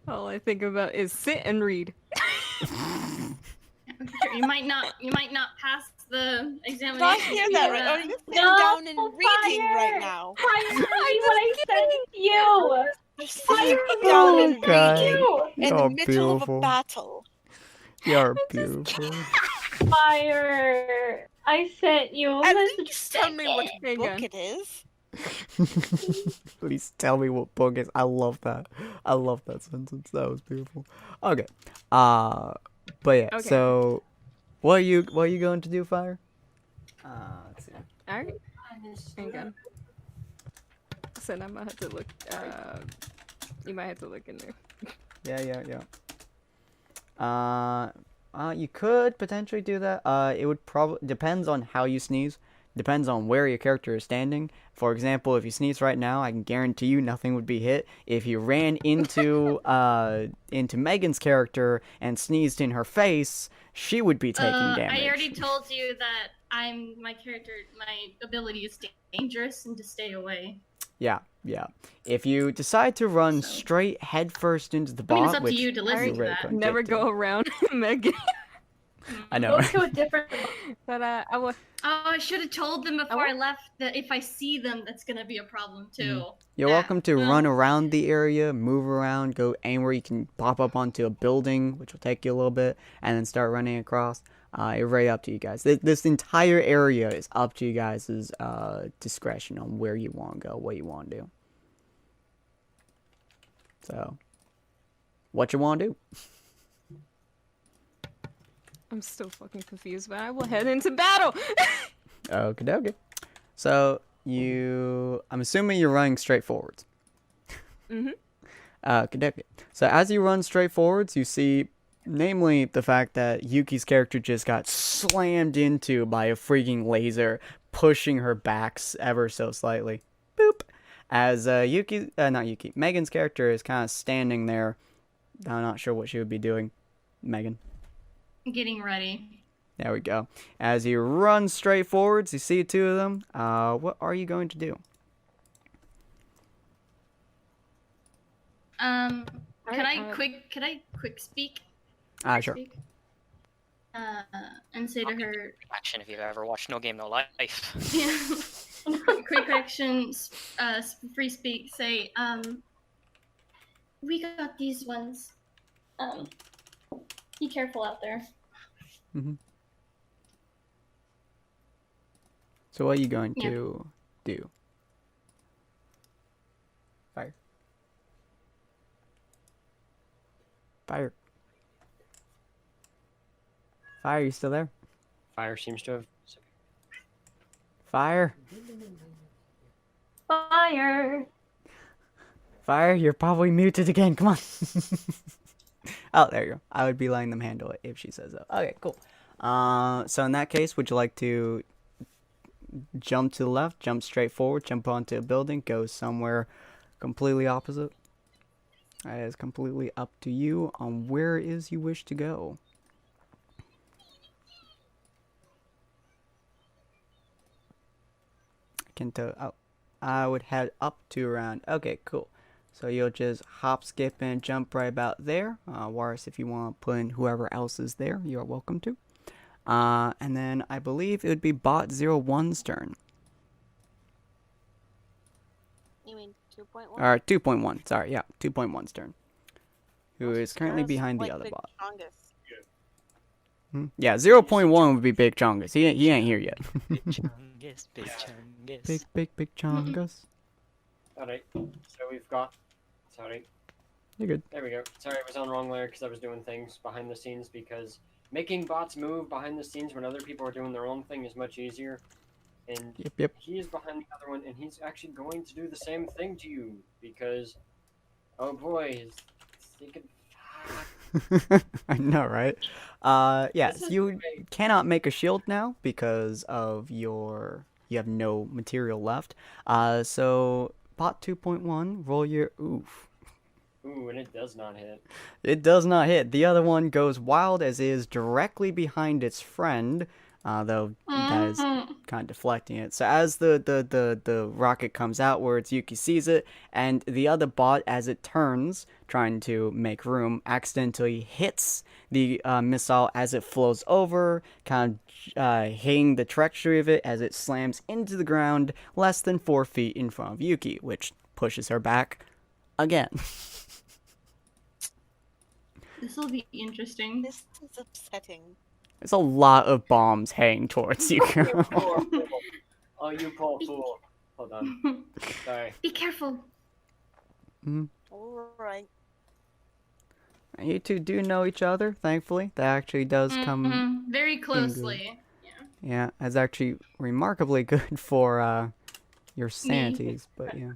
All I think about is sit and read. You might not pass the examination. Did I hear that right? Are you sitting down and reading right now? Fire! I sent you! You're sitting down and God. reading in the You're middle of beautiful. a battle. You're beautiful. Fire! I sent you. At Let's least tell me what Hang book on. it is. Please tell me what book it is. I love that. I love that sentence. That was beautiful. Okay. But yeah. Okay. So, what are you going to do, Fire? Let's see. Alright. Hang on. So I might have to look. You might have to look in there. Yeah. You could potentially do that. It would probably depends on how you sneeze. Depends on where your character is standing. For example, if you sneeze right now, I can guarantee you nothing would be hit. If you ran into Megan's character and sneezed in her face, she would be taking damage. I already told you that my ability is dangerous and to stay away. Yeah. If you decide to run straight headfirst into the I mean, bot, it's up which to you to listen you to really that. couldn't Never get to. go around Megan. I know. Go to a different. But I will. Oh, I should have told them before I left that if I see them, that's gonna be a problem too. You're Yeah. welcome to Well, run around the area, move around, go anywhere you can pop up onto a building, which will take you a little bit, and then start running across. It's right up to you guys. This entire area is up to you guys' discretion on where you want to go, what you want to do. So, what you want to do? I'm still fucking confused, but I will head into battle. Okay. So, I'm assuming you're running straight forwards. Mhm. Okay. So as you run straight forwards, you see, namely, the fact that Yuki's character just got slammed into by a freaking laser, pushing her back ever so slightly. Boop. As Megan's character is kind of standing there. I'm not sure what she would be doing. Megan. Getting ready. There we go. As you run straight forwards, you see two of them. What are you going to do? Can I Alright, quick speak? Sure. Speak? And say to her, Action if you've ever watched No Game No Life. yeah. Quick action, free speak. Say, we got these ones. Be careful out there. Mm-hmm. So what are you going Yeah. to do? Fire, you still there? Fire seems to have. Fire, you're probably muted again. Come on. Oh, there you go. I would be letting them handle it if she says so. Okay, cool. So in that case, would you like to jump to the left, jump straight forward, jump onto a building, go somewhere completely opposite? That is completely up to you on where it is you wish to go. I can tell. Oh, I would head up to around. Okay, cool. So you'll just hop, skip, and jump right about there. Waris, if you want to put in whoever else is there, you're welcome to. And then I believe it would be Bot 01's turn. You mean 2.1? Or 2.1, sorry, yeah, 2.1's turn. Who is currently That's behind the like other Big bot. Chongus. Yeah, 0.1 would be Big Chongus. He ain't here yet. Big Chungus, Big Chungus. Big Chongus. Alright, so we've got. Sorry. You're good. There we go. Sorry, I was on the wrong layer because I was doing things behind the scenes, because making bots move behind the scenes when other people are doing their own thing is much easier. And Yep. he is behind the other one, and he's actually going to do the same thing to you because, oh boy, he's thinking. I know, right? Yes, you cannot make a shield now because of you have no material left. So bot 2.1, roll your oof. Ooh, and it does not hit. It does not hit. The other one goes wild as is directly behind its friend, though that is kind of deflecting it. So as the rocket comes outwards, Yuki sees it, and the other bot, as it turns, trying to make room, accidentally hits the missile as it flows over, kind of hitting the trajectory of it as it slams into the ground less than 4 feet in front of Yuki, which pushes her back again. This will be interesting. This is upsetting. There's a lot of bombs heading towards you. You poor fool. Oh, you poor fool. Hold on. Sorry. Be careful. All right. You two do know each other, thankfully. That actually does come. Very closely. Yeah, that's actually remarkably good for your sanities, but yeah.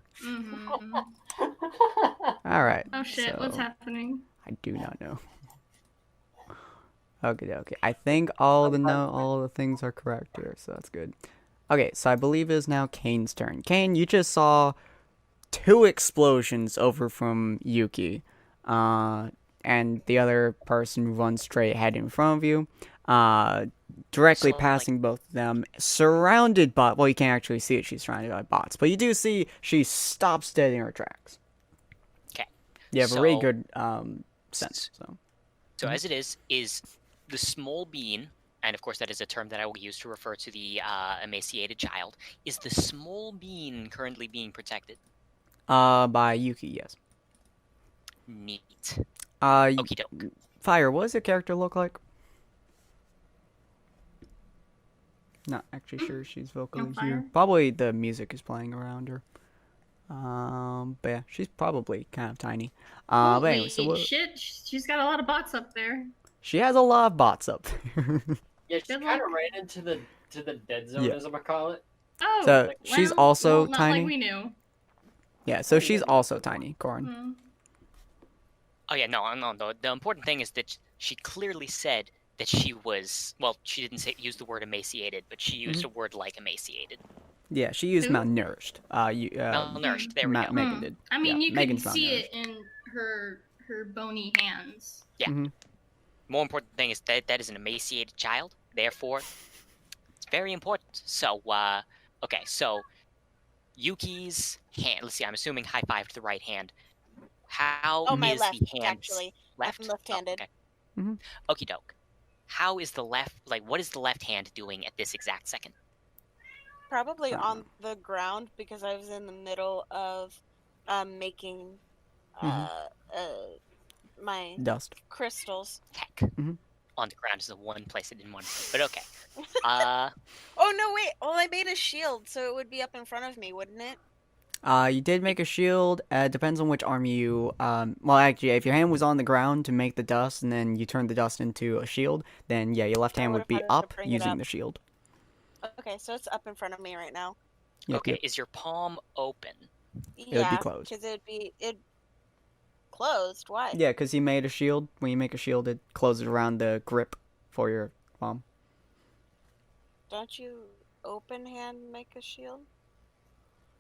Alright. Oh shit, what's so happening? I do not know. Okay. I think all the things are correct here, so that's good. Okay, so I believe it is now Kane's turn. Kane, you just saw 2 explosions over from Yuki. And the other person runs straight ahead in front of you. Directly So, passing both of them, surrounded by, well, you can't actually see it, she's surrounded by bots, but you do see she stops dead in her tracks. Okay. You have a really So- good sense, so. So as it is the small bean, and of course that is a term that I will use to refer to the emaciated child. Is the small bean currently being protected? By Yuki, yes. Neat. Okie doke. Fire, what does your character look like? Not actually sure she's vocally Fire? here. Probably the music is playing around her. But yeah, she's probably kind of tiny. But anyway, so what? Shit, she's got a lot of bots up there. She has a lot of bots up there. Yeah, she Good kind of luck. ran into the dead zone, Yeah. as I'm gonna call it. Oh, So, she's also not tiny? like we knew. Yeah, so she's also tiny, Corin. Hmm. Oh yeah, no. The important thing is that she clearly said that she was. Well, she didn't use the word emaciated, but she used a word like emaciated. Yeah, she used Who? malnourished. Malnourished. There we go. Megan did. I mean, Yeah, you Megan's could see malnourished. it in her bony hands. Yeah. Mhm. More important thing is that is an emaciated child. Therefore, it's very important. So, okay, so Yuki's hand. Let's see. I'm assuming high five to the right hand. How Oh, my is left, the hand actually. left? I'm left-handed. Oh, okay. Mhm. Okie doke. How is the left? Like, what is the left hand doing at this exact second? Probably on the ground because I was in the middle of making my Dust. crystals. Heck. Mhm. On the ground is the one place I didn't want to put. But okay. Oh no, wait. Well, I made a shield, so it would be up in front of me, wouldn't it? You did make a shield. Depends on which arm you. Well, actually, if your hand was on the ground to make the dust, and then you turned the dust into a shield, then yeah, your left hand would would've be had to up bring it using up. the shield. Okay, so it's up in front of me right now. Yep, Okay. yep. Is your palm open? Yeah, be closed. because it closed. Why? Yeah, because you made a shield. When you make a shield, it closes around the grip for your palm. Don't you open hand make a shield?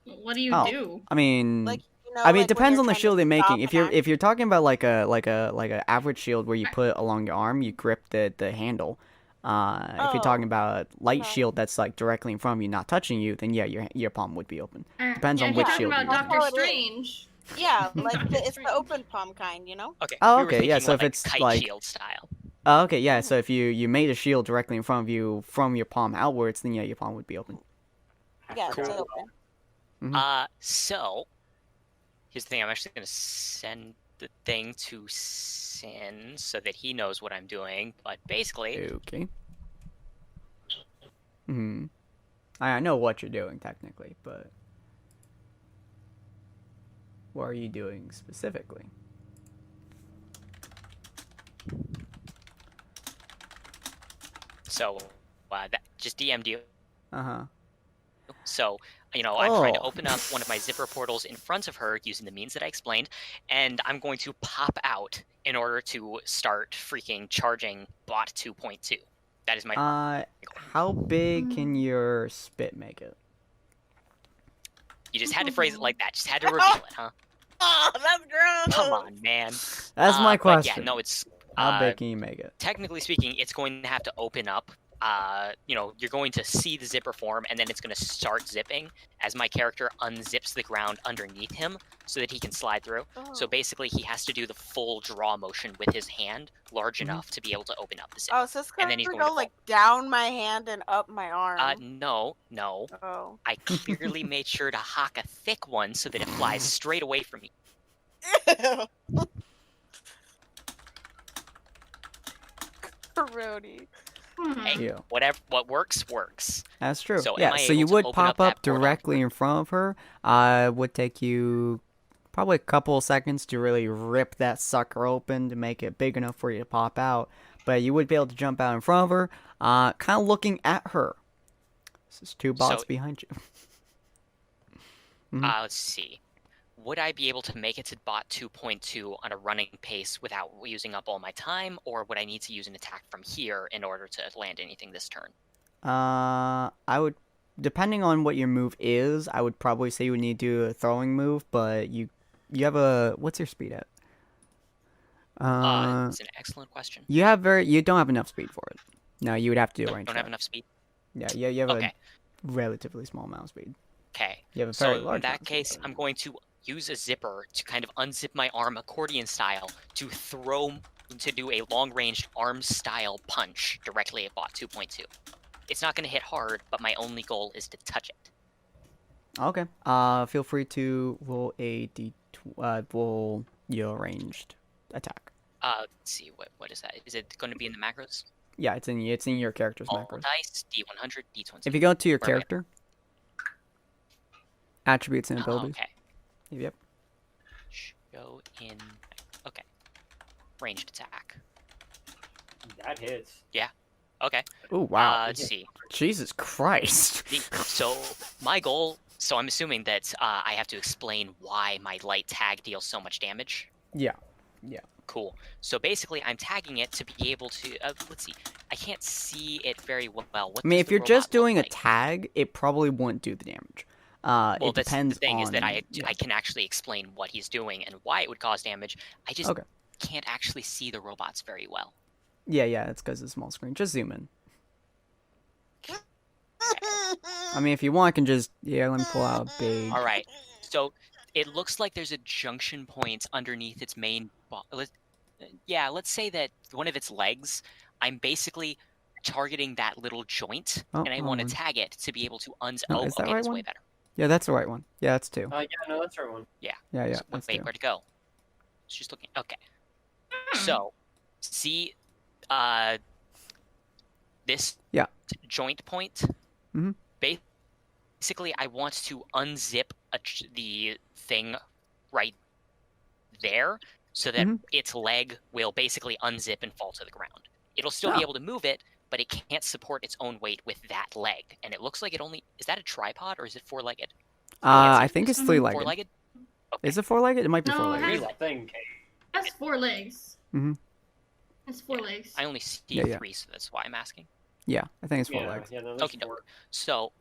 What do you Oh. do? I mean, Like you know, I mean, it like when depends you're on the trying to shield you're making. stop If an you're act- if you're talking about like a average shield where you put it along your arm, you grip the handle. If you're talking about a light okay. shield that's like directly in front of you, not touching you, then yeah, your palm would be open. Depends yeah, on if which you're shield talking you're about using. Doctor That's all it is. Strange. Yeah, like it's the Strange. open palm kind, you know? Okay. Oh, we were okay, yeah, thinking so more if like it's kite like- shield style. Oh, okay, yeah. So if you made a shield directly in front of you from your palm outwards, then yeah, your palm would be open. Yeah, Cool. it's open. So here's the thing. I'm actually gonna send the thing to Sin so that he knows what I'm doing. But basically, Okay. I know what you're doing technically, but what are you doing specifically? So, that just DM'd you. Uh-huh. So, I'm trying to Oh. open up one of my zipper portals in front of her using the means that I explained, and I'm going to pop out in order to start freaking charging bot 2.2. That is my How big can your spit make it? You just had to phrase it like that. Just had to reveal it, huh? Oh, that's gross. Come on, man. That's my But question. yeah, no, it's How big can you make it? technically speaking, it's going to have to open up. You're going to see the zipper form, and then it's going to start zipping as my character unzips the ground underneath him so that he can slide through. So Oh. basically, he has to do the full draw motion with his hand large enough to be able to open up the zip. Oh, so it's And going then he's to going go to like down my hand and up my arm. No. Oh. I clearly made sure to hawk a thick one so that it flies straight away from me. Parody. Hey, Yeah. what works, works. That's true. So am yeah, I so able you to would open pop up that up portal? directly in front of her. Would take you probably a couple of seconds to really rip that sucker open to make it big enough for you to pop out. But you would be able to jump out in front of her, kind of looking at her. This is 2 bots So- behind you. Let's see. Would I be able to make it to bot 2.2 on a running pace without using up all my time, or would I need to use an attack from here in order to land anything this turn? I would, depending on what your move is, I would probably say you would need to do a throwing move. But you have a, what's your speed at? It's an excellent question. You don't have enough speed for it. No, you would have to do a range Don't have attack. enough speed. Yeah, you have Okay. a relatively small amount of speed. Okay. You have a So very in large amount that of speed, case, though. I'm going to use a zipper to kind of unzip my arm accordion style to do a long-range arm style punch directly at bot 2.2. It's not going to hit hard, but my only goal is to touch it. Okay. Feel free to roll roll your ranged attack. Let's see, what is that? Is it going to be in the macros? Yeah, it's in your character's All macros. dice, D100, D20. If you go to your Where am I? character, attributes and Oh, abilities. okay. Yep. Go in. Okay. Ranged attack. That hits. Okay. Oh wow. Let's see. Jesus Christ. So my goal. So I'm assuming that I have to explain why my light tag deals so much damage. Yeah. Cool. So basically, I'm tagging it to be able to. Let's see. I can't see it very well. What I mean, does if the you're just robot look doing like? a tag, it probably wouldn't do the damage. Well, It that's depends the thing on. is that I yeah. can actually explain what he's doing and why it would cause damage. I just Okay. can't actually see the robots very well. Yeah, it's because it's a small screen. Just zoom in. I mean, if you want, I can just let me pull out a big. All right. So it looks like there's a junction point underneath its main. Let's say that one of its legs. I'm basically targeting that little joint, Oh, and I want to hold on. tag it to be able to No, is that okay, right that's one? way better. Yeah, that's the right one. Yeah, that's 2. Yeah, no, that's the right one. Yeah, So, that's wait, 2. where'd it go? It's just looking. Okay. So, see, this Yeah. joint point. Mhm. Basically, I want to unzip the thing right there, so that Mhm. its leg will basically unzip and fall to the ground. It'll still Oh. be able to move it, but it can't support its own weight with that leg. And it looks like is that a tripod or is it four-legged? I think it's Mhm. 3-legged. Four-legged? Okay. Is it 4-legged? It might be No, it 4-legged. has- Here's the thing, Kate. It has 4 legs. Mhm. It's 4 legs. I only see Yeah. 3, so that's why I'm asking. Yeah, I think it's 4 Yeah, legs. yeah, no, there's Okie 4. So,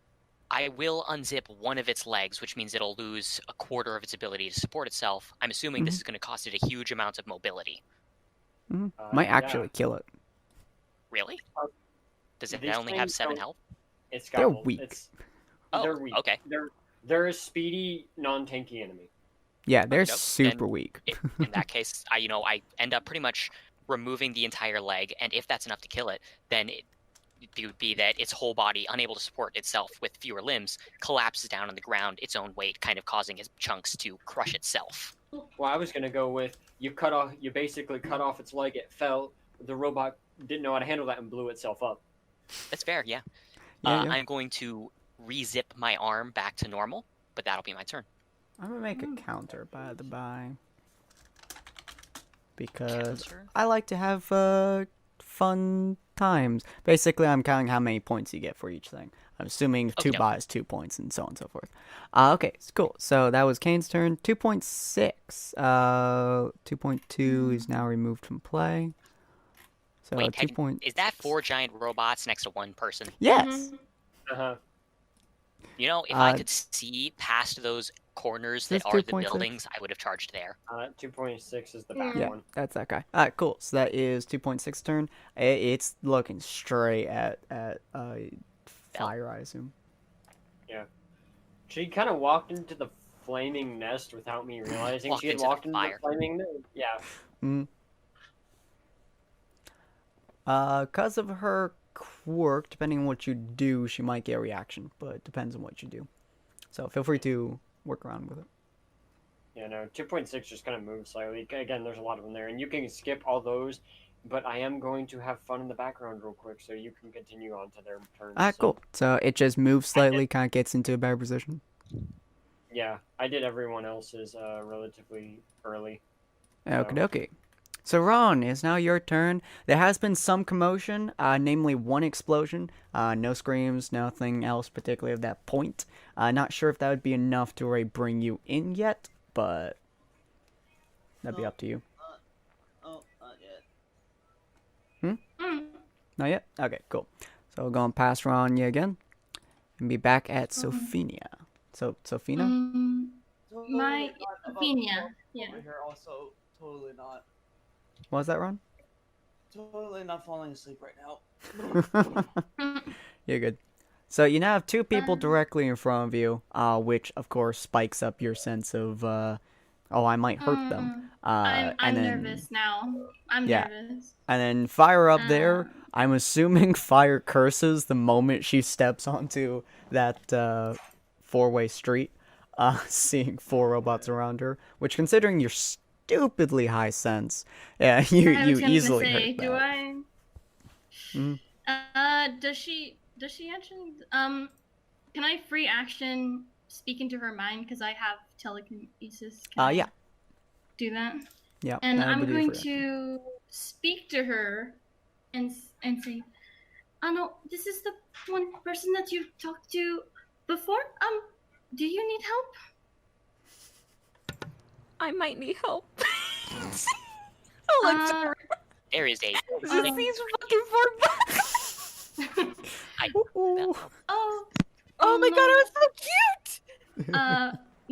I will unzip one of its legs, which means it'll lose a quarter of its ability to support itself. I'm assuming this Mhm. is going to cost it a huge amount of mobility. Might actually kill it. Really? Does it These only have things 7 don't- health? It's They're got weak. They're weak. Okay. They're a speedy, non-tanky enemy. Yeah, they're Okey-doke. super weak. In that case, I end up pretty much removing the entire leg, and if that's enough to kill it, then it would be that its whole body, unable to support itself with fewer limbs, collapses down on the ground, its own weight kind of causing its chunks to crush itself. Well, I was gonna go with you basically cut off its leg. It fell. The robot didn't know how to handle that and blew itself up. That's fair, yeah. Yeah. I'm going to re-zip my arm back to normal, but that'll be my turn. I'm gonna make a counter by the by. Because Counter? I like to have fun times. Basically, I'm counting how many points you get for each thing. I'm assuming two Okey-doke. buys 2 points and so on and so forth. Okay, cool. So that was Kane's turn. 2.6. 2.2 is now removed from play. So Wait, 2 point. is that 4 giant robots next to 1 person? Yes. Uh-huh. You know, if I Uh, could see past those corners this that are the 2.6? buildings, I would have charged there. 2.6 is the back Yeah, one. that's that guy. Alright, cool. So that is 2.6 turn. It's looking straight at fire, I assume. She kind of walked into the flaming nest without me realizing Walked she had into the walked into fire. the flaming nest. Yeah. Mm. Cause of her quirk, depending on what you do, she might get a reaction, but it depends on what you do. So feel free to work around with it. Yeah, no, 2.6 just kind of moves slightly. Again, there's a lot of them there, and you can skip all those, but I am going to have fun in the background real quick, so you can continue on to their turns. Ah, so- cool. So it just moves slightly, kind of gets into a better position. Yeah, I did everyone else's relatively early. Okie dokie. So Ron, it's now your turn. There has been some commotion, namely one explosion. No screams, nothing else particularly of that point. Not sure if that would be enough to already bring you in yet, but that'd be up to you. Oh, not yet. Mm. Not yet? Okay, cool. So we're going past Ron you again. And be back at Sophia. So, Sophina? Totally My not about Sophia, myself yeah. Over here also, totally not. What was that, Ron? Totally not falling asleep right now. You're good. So you now have two people directly in front of you, which of course spikes up your sense of, oh, I might hurt them. I'm and then, nervous now. I'm Yeah. nervous. And then Fire up there, I'm assuming Fire curses the moment she steps onto that four-way street, seeing 4 robots around her, which considering your stupidly high sense, yeah, you I was gonna easily say, hurt do that. I? Mhm. Does she actually? Can I free action speak into her mind because I have telekinesis? Can I Yeah. do that? Yeah. And that I'm would be going free action. to speak to her and say, no, this is the one person that you talked to before. Do you need help? I might need help. I looked at her. There is a. Just these fucking 4 bucks. Ooh. Oh my god, I was so cute!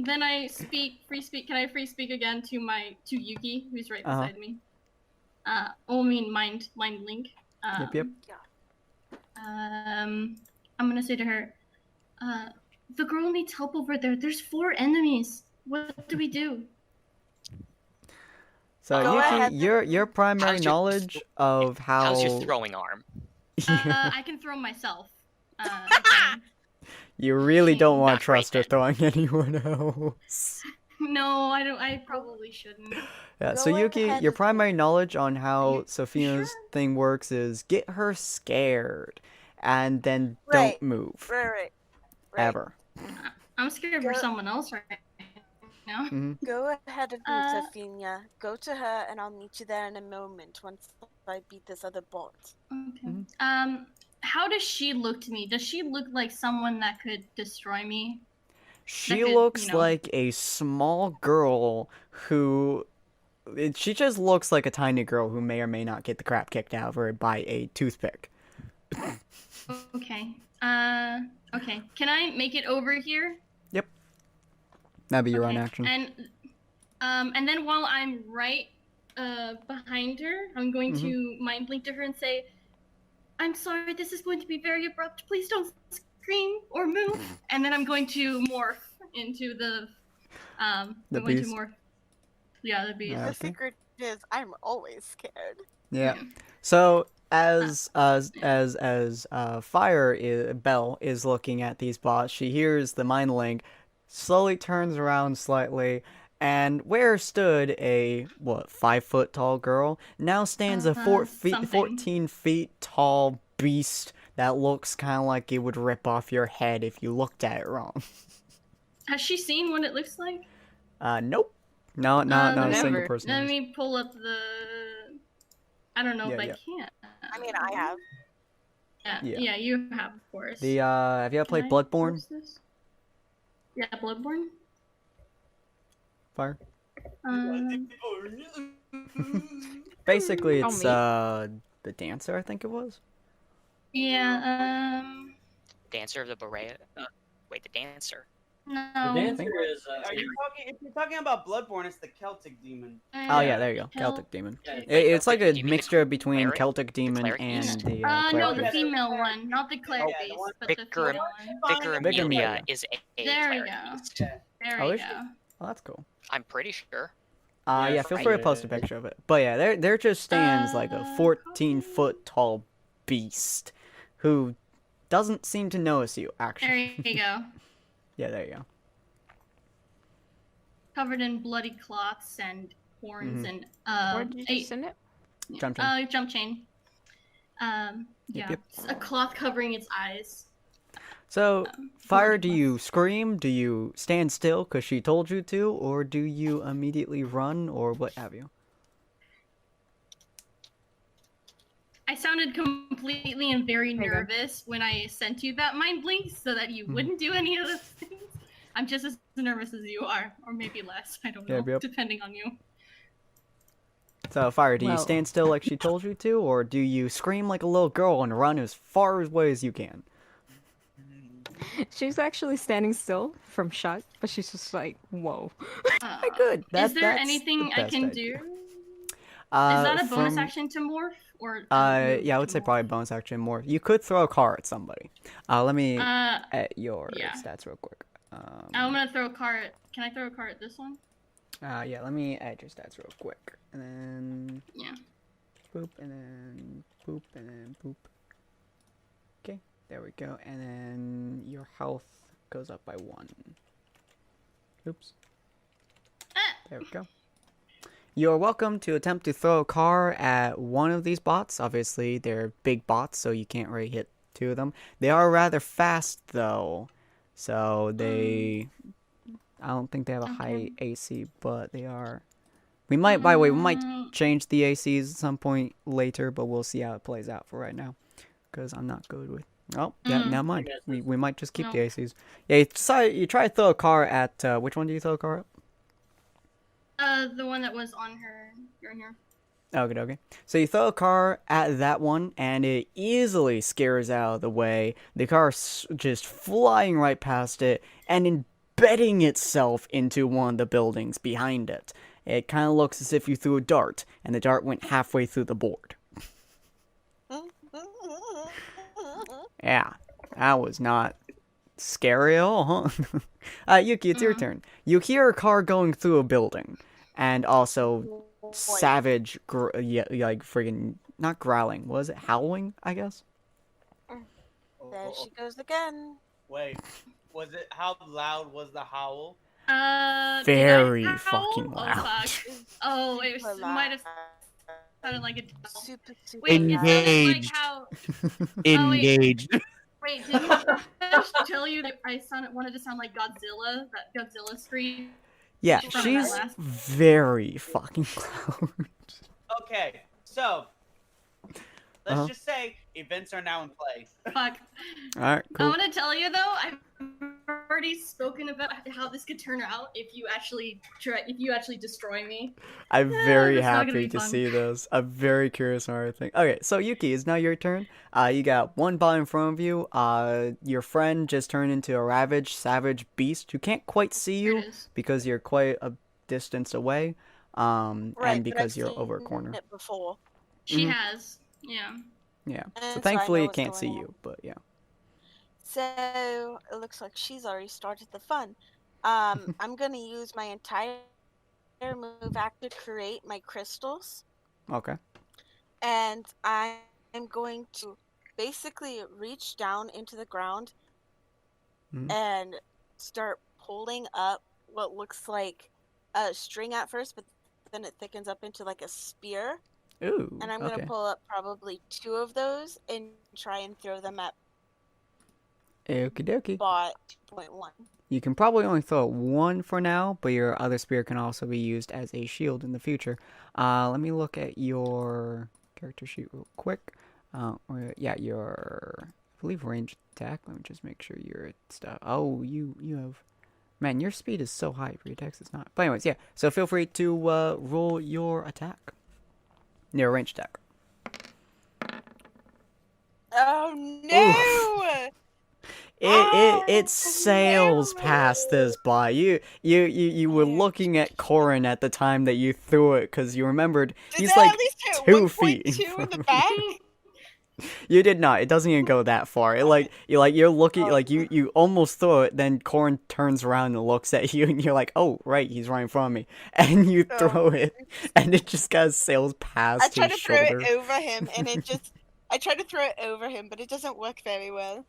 Then I free speak. Can I free speak again to Yuki, who's right beside me? Mind link. Yep. I'm gonna say to her, the girl needs help over there. There's 4 enemies. What do we do? So Go ahead. Yuki, your primary How's your- knowledge of how How's your throwing arm? I can throw myself. Okay. you really don't want Not to trust her great throwing anyone else. No, I don't. I probably shouldn't. Yeah, Go so Yuki, ahead your and- primary knowledge on how You Sophia's sure? thing works is get her scared and then Right. don't move. Right. Ever. I'm scared for Go- someone else right now. Go ahead of me, Uh, Sophia. Go to her, and I'll meet you there in a moment once I beat this other bot. Okay. How does she look to me? Does she look like someone that could destroy me? She could, looks you know- like a small girl who. She just looks like a tiny girl who may or may not get the crap kicked out of her by a toothpick. Okay. Okay. Can I make it over here? That'd be your own Okay. action. And then while I'm right behind her, I'm going to mind link to her and say, "I'm sorry, this is going to be very abrupt. Please don't scream or move." And then I'm going to morph into the I'm going beast? to morph. Yeah, the beast. Yeah. The Okay. secret is I'm always scared. Yeah. So as Belle is looking at these bots, she hears the mind link, slowly turns around slightly, and where stood a 5-foot tall girl now stands a 14 feet tall beast that looks kind of like it would rip off your head if you looked at it wrong. Has she seen what it looks like? Nope. Not a single Never. person. Let has. me pull up the. I don't know Yeah, if I yeah. can. I mean, I have. Yeah. Yeah, you have, of course. The have you ever played Can I Bloodborne? post this? Yeah, Bloodborne. Fire. Basically, Basically, Oh, it's me. the dancer, I think it was. Yeah. Dancer of the Beret. Wait, the dancer. No. The dancer is. Are you talking? If you're talking about Bloodborne, it's the Celtic demon. Oh yeah, there you go. Hell- Celtic demon. Yeah, It's like a Do you mean the mixture between cleric? Celtic demon cleric and beast? the no, cleric the beast. female one, not the cleric Yeah, the beast, one- but the Vicar- female one. Vicar Vicar Amelia Amelia. is a There you cleric go. beast. There Oh, you is she? go. Oh, that's cool. I'm pretty sure. Yeah, feel free to post a picture of it. But yeah, there just stands like a 14-foot tall beast who doesn't seem to notice you, There actually. you go. Yeah, there you go. Covered in bloody cloths and horns Mhm. and Where did you send it? Jump chain. jump chain. Yeah, yep. it's a cloth covering its eyes. So, Fire, do bloody you scream? Do you stand still because she told you to? Or do you immediately run? Or what have you? I sounded completely and very Okay. nervous when I sent you that mind blink so that you wouldn't do any of those things. I'm just as nervous as you are, or maybe less. I don't know, Yep, yep. depending on you. So, Fire, do you Well- stand still like she told you to? Or do you scream like a little girl and run as far away as you can? She's actually standing still from shock, but she's just like, whoa. Good. Is there that's anything the I best can idea. do? Is that a bonus from- action to morph? Or Yeah, I move would to say morph? probably bonus action more. You could throw a car at somebody. Let me Uh, at your yeah. stats real quick. I'm gonna throw a card. Can I throw a card at this one? Yeah, let me add your stats real quick. And then Yeah. boop, and then boop, and then boop. Okay, there we go. And then your health goes up by 1. Oops. Ah! There we go. You're welcome to attempt to throw a car at one of these bots. Obviously, they're big bots, so you can't really hit 2 of them. They are rather fast, though. So they... I don't think they have a high AC, but they are... We might, by the way, we might change the ACs at some point later, but we'll see how it plays out for right now. Because I'm not good with... Oh, yeah, never mind. We might just keep the No. ACs. Yeah, you try to throw a car at... which one do you throw a car at? The one that was on her. You're in here. Okay. So you throw a car at that one, and it easily scares out of the way. The car's just flying right past it, and embedding itself into one of the buildings behind it. It kind of looks as if you threw a dart, and the dart went halfway through the board. Yeah, that was not scary at all, huh? Yuki, it's your turn. You hear a car going through a building, and also savage, like friggin' not growling. Was it howling? I guess. There she goes again. Wait, was it? How loud was the howl? Did I Very howl? fucking loud. Oh, fuck. Oh, it was, Super might have loud. sounded like a. Super, super Wait, it loud. sounded like how. Engaged. Wait, did I tell you that wanted to sound like Godzilla? That Godzilla scream? Yeah, From that she's last- very fucking loud. Okay, so let's Uh-huh. just say events are now in play. Fuck. Alright, I cool. want to tell you though, I've already spoken about how this could turn out if you actually destroy me. I'm very that's not gonna happy be to fun. see this. I'm very curious on everything. Okay, so Yuki, it's now your turn. You got one bot in front of you. Your friend just turned into a ravaged, savage beast who can't quite see There you it is. because you're quite a distance away. Right, And but because I've you're over a seen corner. it before. She Mhm. has. Yeah. Yeah. And So so I thankfully know it what's can't see going on. you, but yeah. So it looks like she's already started the fun. I'm gonna use my entire move act to create my crystals, Okay. and I'm going to basically reach down into the ground Mhm. and start pulling up what looks like a string at first, but then it thickens up into like a spear. Ooh. And I'm okay. gonna pull up probably 2 of those and try and throw them at Okie dokie. bot 2.1. You can probably only throw one for now, but your other spear can also be used as a shield in the future. Let me look at your... character sheet real quick. Yeah, your I believe ranged attack. Let me just make sure your stuff. Oh, you have. Man, your speed is so high. Your attacks is not. But anyways, yeah. So feel free to roll your attack. Your ranged attack. Oh no! It sails past this bot. You were looking at Corin at the time that you threw it because you remembered Did he's that like at least hit 2 feet. 1.2 in the back? You did not. It doesn't even go that far. It you're looking you almost throw it, then Corin turns around and looks at you, and you're like, oh right, he's right in front of me, and you throw it, and it just kind of sails past I try to his shoulder. throw it over him, and it just. I try to throw it over him, but it doesn't work very well.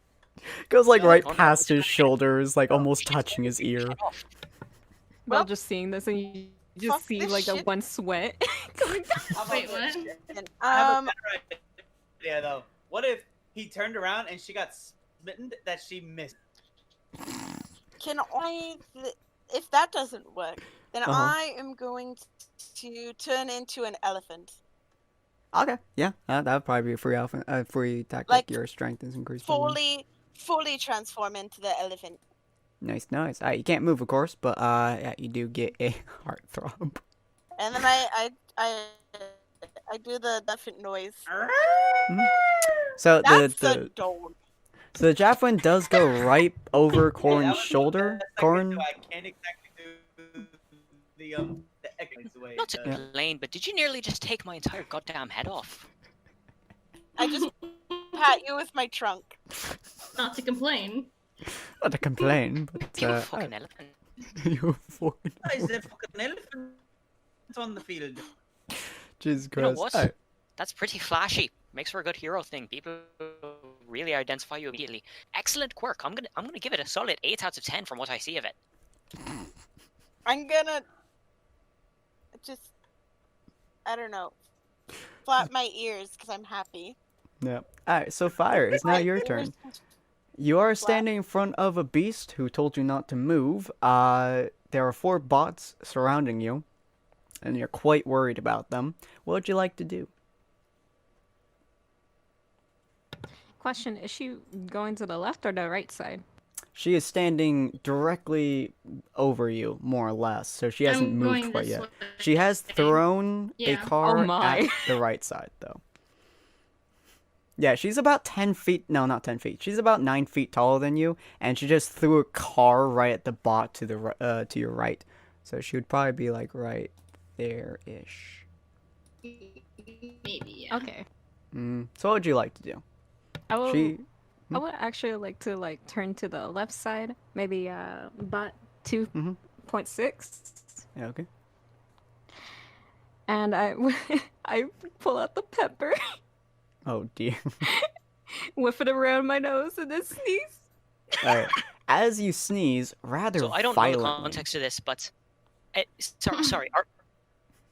Goes like right Oh, no, past it's his shoulders, like almost touching his ear. Well, Well, just seeing this, and you just fuck see this like a shit. one sweat coming down. How about Wait, this? what? I have a better idea though. What if he turned around and she got smitten that she missed? Can I? If that doesn't work, then Uh-huh. I am going to turn into an elephant. Okay, yeah, that would probably be a free tactic. Like, Your strength is increased. by one. Fully transform into the elephant. Nice. You can't move, of course, but yeah, you do get a heartthrob. And then I do the elephant noise. So That's a the dog. so the javelin does go right over That Corin's was the shoulder. best I could Corin, do. I can't exactly do the echoes way. Not to complain, but did you nearly just take my entire goddamn head off? I just pat you with my trunk. Not to complain. not to complain, but You fucking elephant. you fucking. Why is there fucking elephant on the field? Jesus You know Christ. what? Alright. That's pretty flashy. Makes for a good hero thing. People really identify you immediately. Excellent quirk. I'm gonna give it a solid 8 out of 10 from what I see of it. I'm gonna just, I don't know, flap my ears because I'm happy. Yeah. Alright, so Fire, it's now your turn. You are standing in front of a beast who told you not to move. There are 4 bots surrounding you, and you're quite worried about them. What would you like to do? Question: is she going to the left or the right side? She is standing directly over you, more or less, so she hasn't I'm moved going quite this yet. way. She has thrown a Yeah. car Oh my. at the right side, though. Yeah, she's about 10 feet. No, not 10 feet. She's about 9 feet taller than you, and she just threw a car right at the bot to your right. So she would probably be like right there-ish. Maybe, yeah. Okay. So what would you like to do? I will. She. I would actually like to turn to the left side, maybe bot 2.6, Yeah, okay. and I I pull out the pepper, Oh dear. whiff it around my nose, and then sneeze. Alright. As you sneeze, rather So I don't know the violently. context of this, but sorry.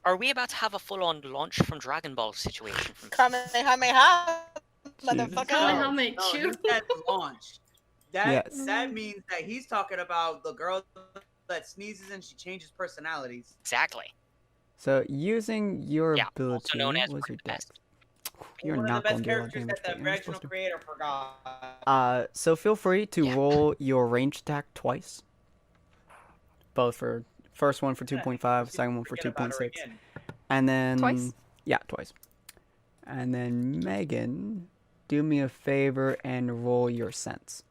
Are we about to have a full-on launch from Dragon Ball situation? From Kamehameha, Jesus. motherfucker. Kamehameha. No, he said launch. That Yes. that means that he's talking about the girl that sneezes and she changes personalities. Exactly. So using your Yeah, ability, also known as what was your Work Best. dex? You're One not of the going best to do a lot of characters damage, that the but you're not original supposed to. creator forgot. So feel free to Yeah. roll your ranged attack twice. Both for first one for 2.5, second one for Forget about her 2.6, again. and then Twice? Yeah, twice. And then Megan, do me a favor and roll your sense.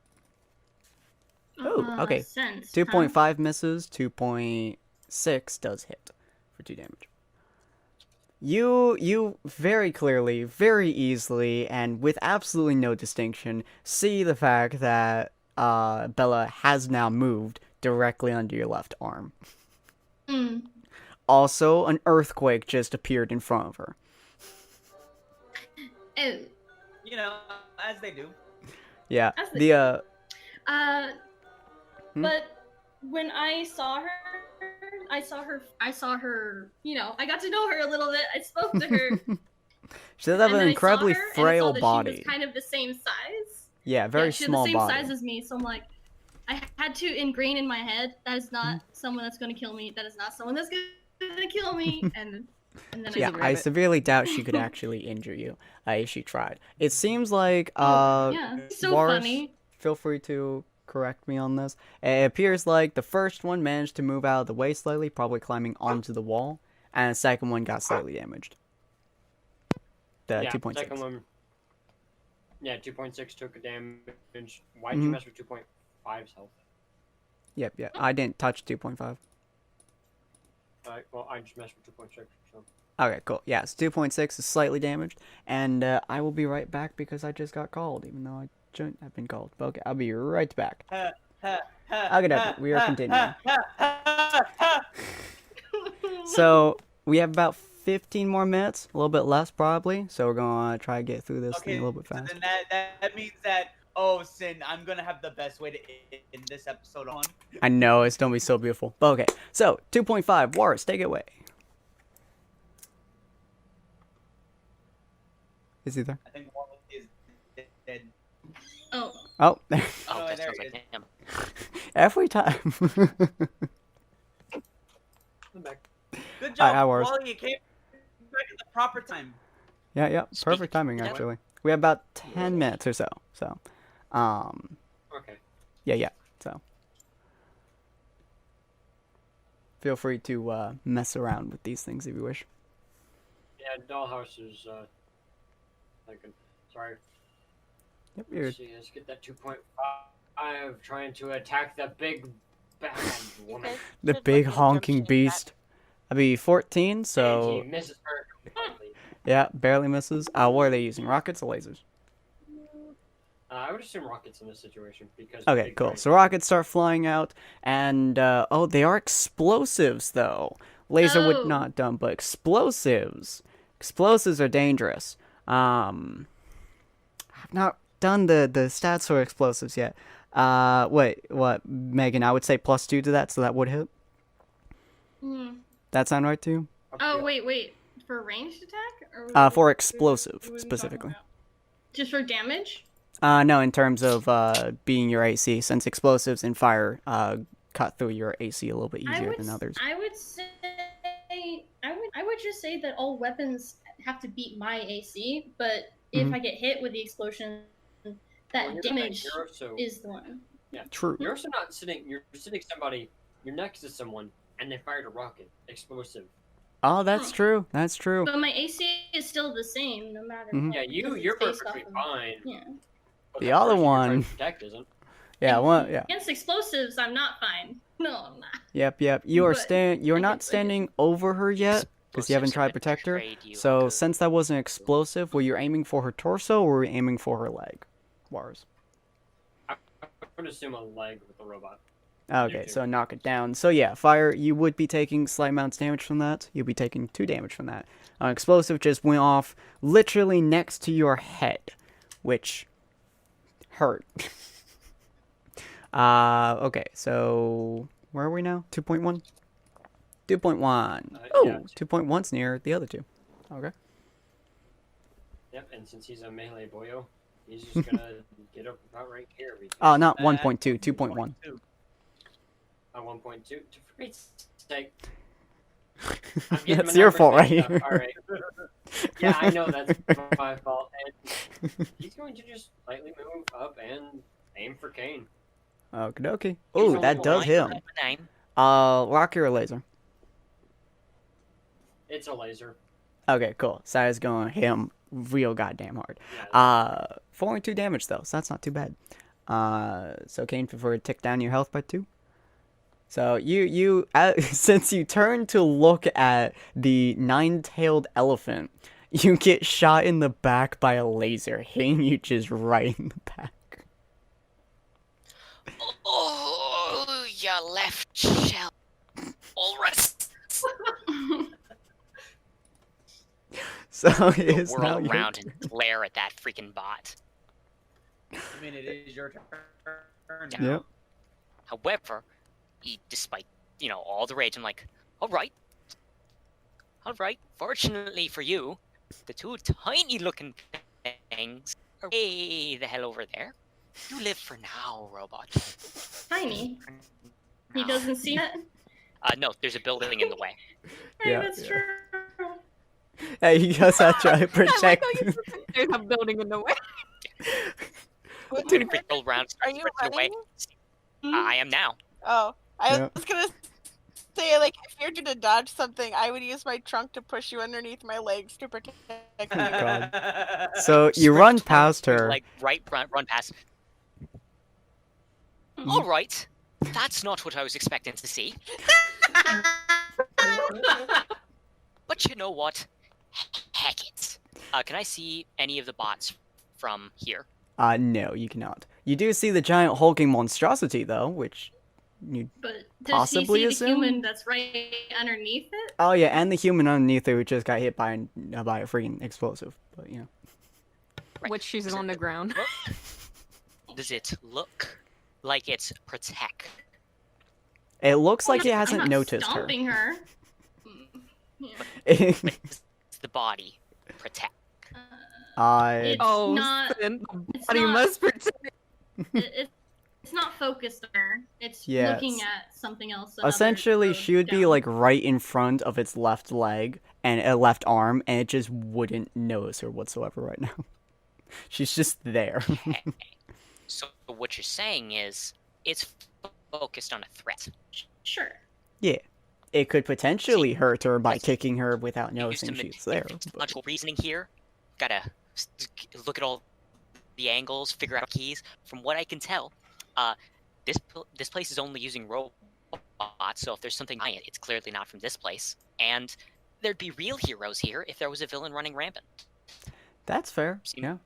Oh, okay. Sense, 2.5 misses, 2.6 does hit for 2 damage. You very clearly, very easily, and with absolutely no distinction, see the fact that Bella has now moved directly under your left arm. Hmm. Also, an earthquake just appeared in front of her. Oh. You know, as they do. Yeah, As they- the But when I saw her, you know, I got to know her a little bit. I spoke to her. she does have and an then I saw incredibly her, and I saw frail that body. She was kind of the same size. Yeah, very Yeah, she small had the same body. size as me, so I'm like, I had to ingrain in my head that is not someone that's going to kill me. That is not someone that's going to kill me. And And then She's Yeah, a I rabbit. severely doubt she could actually injure you if she tried. It seems like yeah, so Lars, funny. feel free to correct me on this. It appears like the first one managed to move out of the way slightly, probably climbing onto the wall, and the second one got slightly damaged. The Yeah, 2.6. second one. Yeah, 2.6 took a damage. Why'd you mess with 2.5's health? Yep, yeah. I didn't touch 2.5. Alright, well, I just messed with 2.6, so. Okay, cool. Yeah, so 2.6 is slightly damaged, and I will be right back because I just got called, even though I shouldn't have been called. But okay, I'll be right back. Okay, we are continuing. So, we have about 15 more minutes, a little bit less probably, so we're going to try to get through this thing a little bit So fast. then that means that, Sin, I'm gonna have the best way to end this episode on. I know, it's going to be so beautiful. But okay, so 2.5, Wars, take it away. Is he there? I think one is dead. Oh, Oh, Oh, Oh, that there sounds he like is. him. every time. I'm back. Good job, Wars. Wally. You came back at the proper time. Yeah, perfect timing, actually. We have about 10 minutes or so, Okay. yeah, so. Feel free to mess around with these things if you wish. Yeah, Dollhouse is, sorry. Yep, you're Let's see, let's get that 2.5 trying to attack the big bad woman. the Should big look at honking Jumpchain beast. I'd be 14, And so he misses her completely. yeah, barely misses. What are they using? Rockets or lasers? I would assume rockets in this situation because. Okay, big cool. brain. So rockets start flying out, and they are explosives though. Laser would Oh. not done, but explosives. Explosives are dangerous. I've not done the stats for explosives yet. Wait, what, Megan? I would say +2 to that, so that would hit. hmm. That sound right to you? Oh, wait. For ranged attack? Or For explosive what are we talking specifically. about? Just for damage? No, in terms of being your AC, since explosives and fire cut through your AC a little bit easier than others. I would say I would just say that all weapons have to beat my AC, but if I get hit with the explosion, that Well, you're damage not- you're also- is the one. Yeah. True. You're also not sitting. You're sitting somebody. You're next to someone, and they fired a rocket, explosive. Oh, that's true. That's true. But my AC is still the same no matter Mhm. what. Yeah, because you're it's based perfectly off of- fine. Yeah. But The other person you're trying one- to protect isn't. Yeah. Well. Yeah. Against explosives, I'm not fine. No, I'm not. Yep. You are But You're I not guess- standing over her yet because you haven't Explosives tried have protect her. betrayed you, So good. since that wasn't explosive, were you aiming for her torso or were you aiming for her leg? Wars. I would assume a leg with the robot. Okay, too. so knock it down. So yeah, fire, you would be taking slight amounts of damage from that. You'll be taking 2 damage from that. Explosive just went off literally next to your head, which hurt. Okay, so where are we now? 2.1? 2.1. Oh, Yeah. 2.1's near the other two. Okay. Yep, and since he's a melee boyo, he's just gonna get up about right here. Oh, not 1.2, 2.1. 1.2. For Christ's sake. I'm getting That's my your numbers fault right mixed up. here. Alright. Yeah, I know that's my fault. And he's going to just slightly move up and aim for Kane. Okie dokie. He's Ooh, only that does hit him. Nine. Rocket or laser? It's a laser. Okay, cool. So I was going to hit him real goddamn hard. Yeah, 4.2 damage though, so that's not too bad. So Kane, feel free to tick down your health by 2. So you since you turn to look at the 9-tailed elephant, you get shot in the back by a laser, hitting you just right in the back. Oh, your left shell. All right. So You it's now whirl your around turn. and glare at that freaking bot. I mean, it is your turn. Yeah. Yep. However, despite, all the rage, I'm like, alright. Alright, fortunately for you, the 2 tiny-looking things are way the hell over there. You live for now, robot. Tiny. He Now. doesn't see that. No, there's a building in the way. Hey, Yeah, that's yeah. true. Hey, you guys have to protect. There's a building in the way. What- I'm gonna quick roll around, Are start you sprinting away. running? I am now. Oh, I Yeah. was gonna say, like, if you're gonna dodge something, I would use my trunk to push you underneath my legs to protect you. God. So you Sprint run towards past your her. leg, run past. Mm-hmm. All right, that's not what I was expecting to see. But you know what? Heck it. Can I see any of the bots from here? No, you cannot. You do see the giant hulking monstrosity, though, which you. But does Possibly he see assume? the human that's right underneath it? Oh yeah, and the human underneath it who just got hit by a freaking explosive. But you know. Which she's on the ground. Does it look like it's protect? It looks like it I'm hasn't not noticed her. stomping her. Yeah. It's the body protect. It's Oh, not. then It's body not, must protect. it's not focused on her. It's Yeah, looking it's- at something else. another Essentially, road she would be down. like right in front of its left leg and a left arm, and it just wouldn't notice her whatsoever right now. She's just there. Okay. So what you're saying is it's focused on a threat. Sure. Yeah. It could potentially See, hurt her by let's kicking her without Use noticing some she's there. But... logical reasoning here. Gotta look at all the angles, figure out keys. From what I can tell, this place is only using robots. So if there's something behind it, it's clearly not from this place. And there'd be real heroes here if there was a villain running rampant. That's fair. Seems Yeah.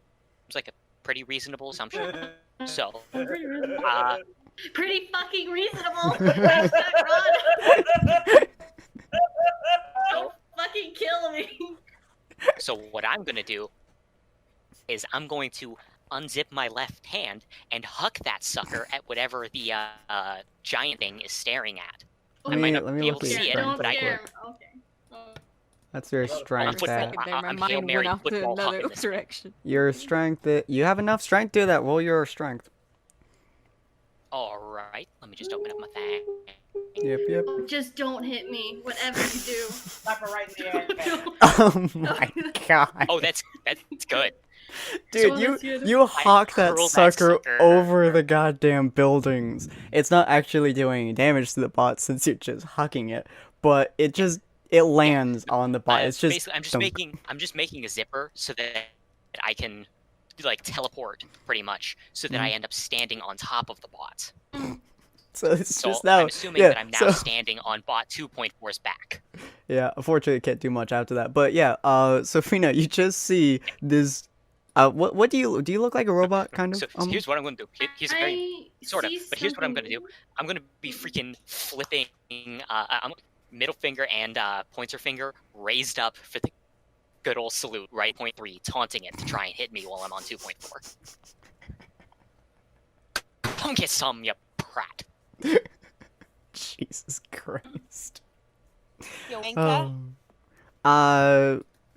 like a pretty reasonable assumption. So, Pretty reasonable. Pretty fucking reasonable. Oh, Run. Don't fucking kill me. so what I'm gonna do is I'm going to unzip my left hand and huck that sucker at whatever the giant thing is staring at. Let I might me- not let me be able look to at see your it, strength but I real can. quick. Okay. Oh. That's your I'm strength. football. That... There, my I'm mind Hail went Mary off to football another hucking this. direction. Your strength. You have enough strength to do that. Roll your strength. All right, let me just open up my thing. Yep. Just don't hit me, whatever you do. Slap her right in the air. Oh my god. Oh, that's good. Dude, you hawk that hurl that sucker sucker. over the goddamn buildings. It's not actually doing any damage to the bot since you're just hucking it, but it lands on the bot. It's just Basically, dunk. I'm just making a zipper so that I can like teleport pretty much, so that I Mm-hmm. end up standing on top of the bot. So it's So just now. I'm assuming Yeah, that I'm now so standing on bot 2.4's back. yeah. Unfortunately, can't do much after that. But yeah. Sophina, you just see this. What do you look like a robot kind of? So here's what I'm going to do. Here's a very I sort of, see but here's what I'm going to do. something- I'm going to be freaking flipping middle finger and pointer finger raised up for the good old salute, right? 0.3, taunting it to try and hit me while I'm on 2.4. Come get some, you prat. Jesus Christ. Yoinka?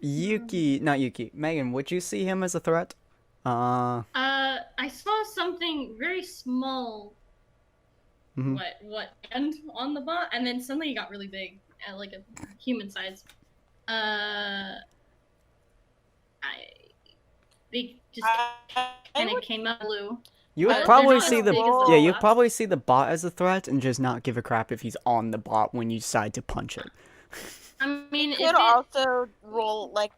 Yuki, not Yuki. Megan, would you see him as a threat? I saw something very small. Mhm. What end on the bot, and then suddenly it got really big, like a human size. They just kind of came up blue. You would They're probably not as see the big as yeah, you'd bots. probably see the bot as a threat and just not give a crap if he's on the bot when you decide to punch it. I mean, You if could it, also roll, like,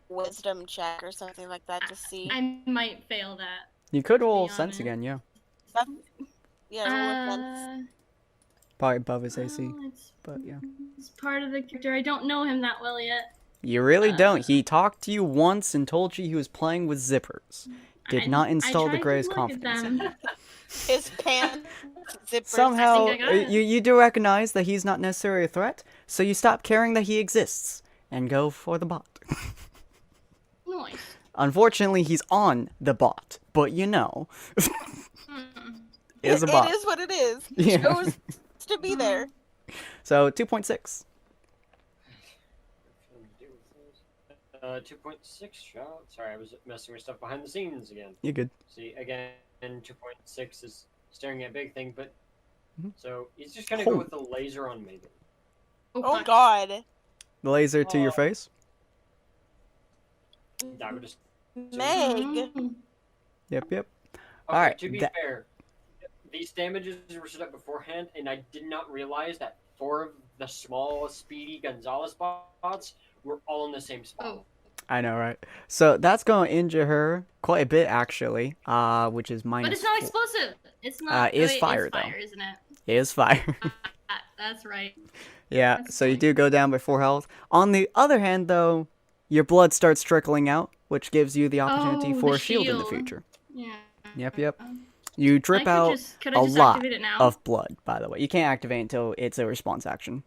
wisdom check or something like that to see. I might fail that. You could roll be sense honest. again, yeah. Yeah, roll sense. Probably above his AC, well, but yeah. it's part of the character. I don't know him that well yet. You really don't. He talked to you once and told you he was playing with zippers. Did not install the tried to greatest look at confidence. them. His pants zippers. Somehow, I got it. you do recognize that he's not necessarily a threat, so you stop caring that he exists and go for the bot. Nice. Unfortunately, he's on the bot, but you know, is a bot. It is what it is. Yeah. It chose to be there. So 2.6. 2.6 shot. Sorry, I was messing with stuff behind the scenes again. You're good. See, again, 2.6 is staring at big thing, but Mhm. so he's just gonna go Oh. with the laser on Megan. Oh god. The laser to your Oh. face. I would just. Meg. Mm. Yep. Okay, Alright, to be that- fair, these damages were set up beforehand, and I did not realize that 4 of the small, speedy Gonzalez bots were all in the same spot. Oh, I know, right? So that's gonna injure her quite a bit, actually. Which is minus. but it's not 4. explosive. It's not. It is wait, fire, it's though. fire, isn't it? It is fire. That's right. Yeah, That's so you fine. do go down by 4 health. On the other hand, though, your blood starts trickling out, which gives you the opportunity Oh, for the a shield in the shield. future. Yeah. Yep. You drip out Could I a just lot activate it now? of blood, by the way. You can't activate until it's a response action.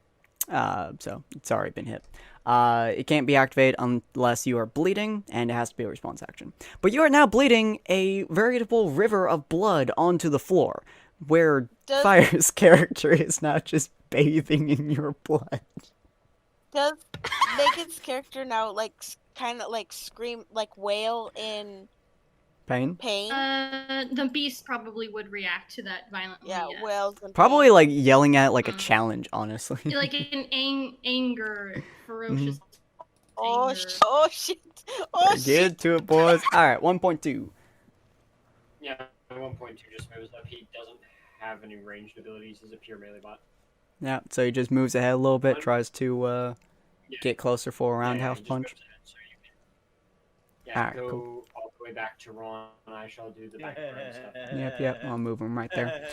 So it's already been hit. It can't be activated unless you are bleeding, and it has to be a response action. But you are now bleeding a veritable river of blood onto the floor, where Fire's character is now just bathing in your blood. Does Megan's character now kind of scream, wail in Pain? pain? The beast probably would react to that violently. Yeah, yes. wails in Probably pain. like yelling at like a challenge, honestly. Like an anger, ferocious. Oh, anger. oh shit! Oh shit! Get to it, boys. Alright, 1.2. Yeah, 1.2 just moves up. He doesn't have any ranged abilities. He's a pure melee bot. Yeah, so he just moves ahead a little bit, tries to Yeah. get closer for a Yeah, he roundhouse just punch. moves ahead, so you can... Alright, go cool. all the way back to Ron, and I shall do the background stuff. Yep, I'll move him right there.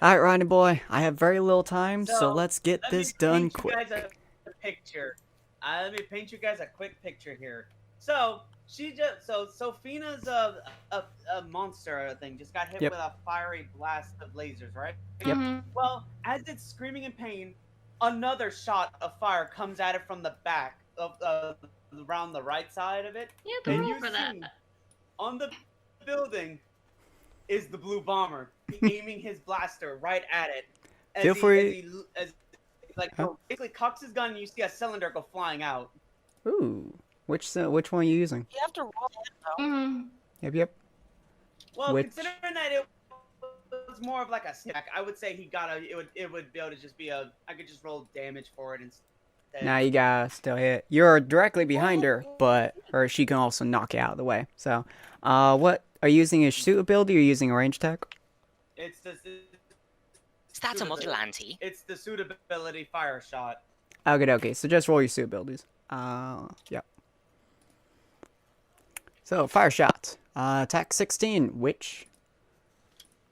Alright, Ronnie boy, I have very little time, so let's get Let this me done paint you quick. guys a picture. Let me paint you guys a quick picture here. So Sofina's a monster thing just got hit Yep. with a fiery blast of lasers, right? Yep. Mhm. Well, as it's screaming in pain, another shot of fire comes at it from the back of around the right side of it. Yeah, Mhm. the roll You for that. see on the building is the blue bomber aiming his blaster right at it. Feel free- As Huh? basically cocks his gun and you see a cylinder go flying out. Ooh. Which one are you using? You have to roll it though. Mhm. Yep. Well, Which- considering that it was more of like a stack, I would say it would be able to just be I could just roll damage for it instead. Now you gotta still hit. You're directly behind her, but she can also knock you out of the way. So, what are you using a suit ability or using a range attack? It's the That's a Vigilante. It's the suitability fire shot. Okay. So just roll your suit abilities. Yep. So fire shot. Attack 16, which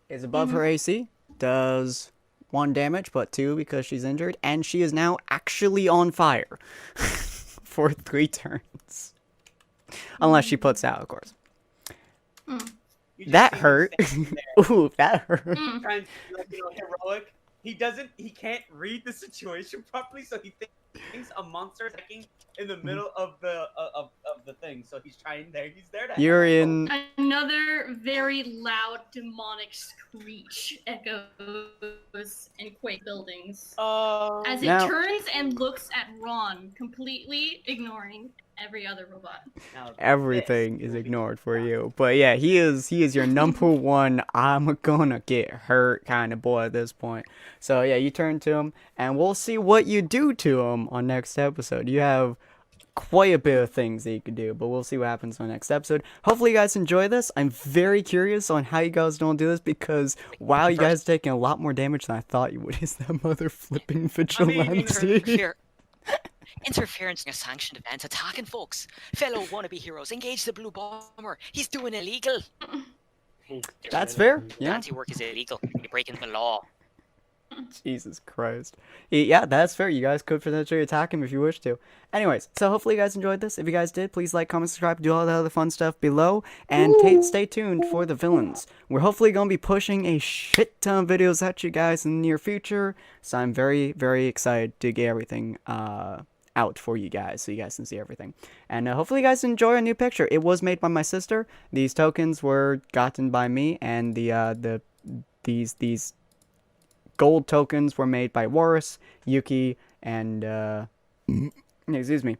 is above her AC. Does 1 damage, but 2 because she's injured, and she is now actually on fire for 3 turns. Unless she puts out, of course. You just That see him hurt. standing there Ooh, that hurt. Mm. trying to be like, heroic. He can't read the situation properly, so he thinks a monster is attacking in the middle of the thing. So he's there to You're help. in. Another very loud demonic screech echoes in Quake buildings Oh. as it Now- turns and looks at Ron, completely ignoring every other robot. Now, Everything this is will be ignored for fun. you. But yeah, he is your number one I'm gonna get hurt kind of boy at this point. So yeah, you turn to him and we'll see what you do to him on next episode. You have quite a bit of things that you could do, but we'll see what happens on next episode. Hopefully you guys enjoy this. I'm very curious on how you guys don't do this because wow, you guys are taking a lot more damage than I thought you would. Is that mother flipping vigilante? Interference in a sanctioned event, attacking folks. Fellow wannabe heroes, engage the blue bomber. He's doing illegal. That's fair. Yeah. Anti-work is illegal. You're breaking the law. Jesus Christ. Yeah, that's fair. You guys could potentially attack him if you wish to. Anyways, so hopefully you guys enjoyed this. If you guys did, please like, comment, subscribe, do all the other fun stuff below, and stay tuned for the villains. We're hopefully going to be pushing a shit ton of videos at you guys in the near future, so I'm very, very excited to get everything out for you guys so you guys can see everything. And hopefully you guys enjoy our new picture. It was made by my sister. These tokens were gotten by me, and these gold tokens were made by Warris, Yuki, and excuse me,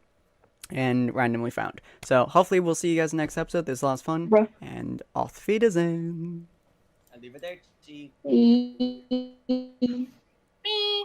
and randomly found. So hopefully we'll see you guys next episode. This was lots of fun, Bruh. and auf Wiedersehen. Arrivederci. Me.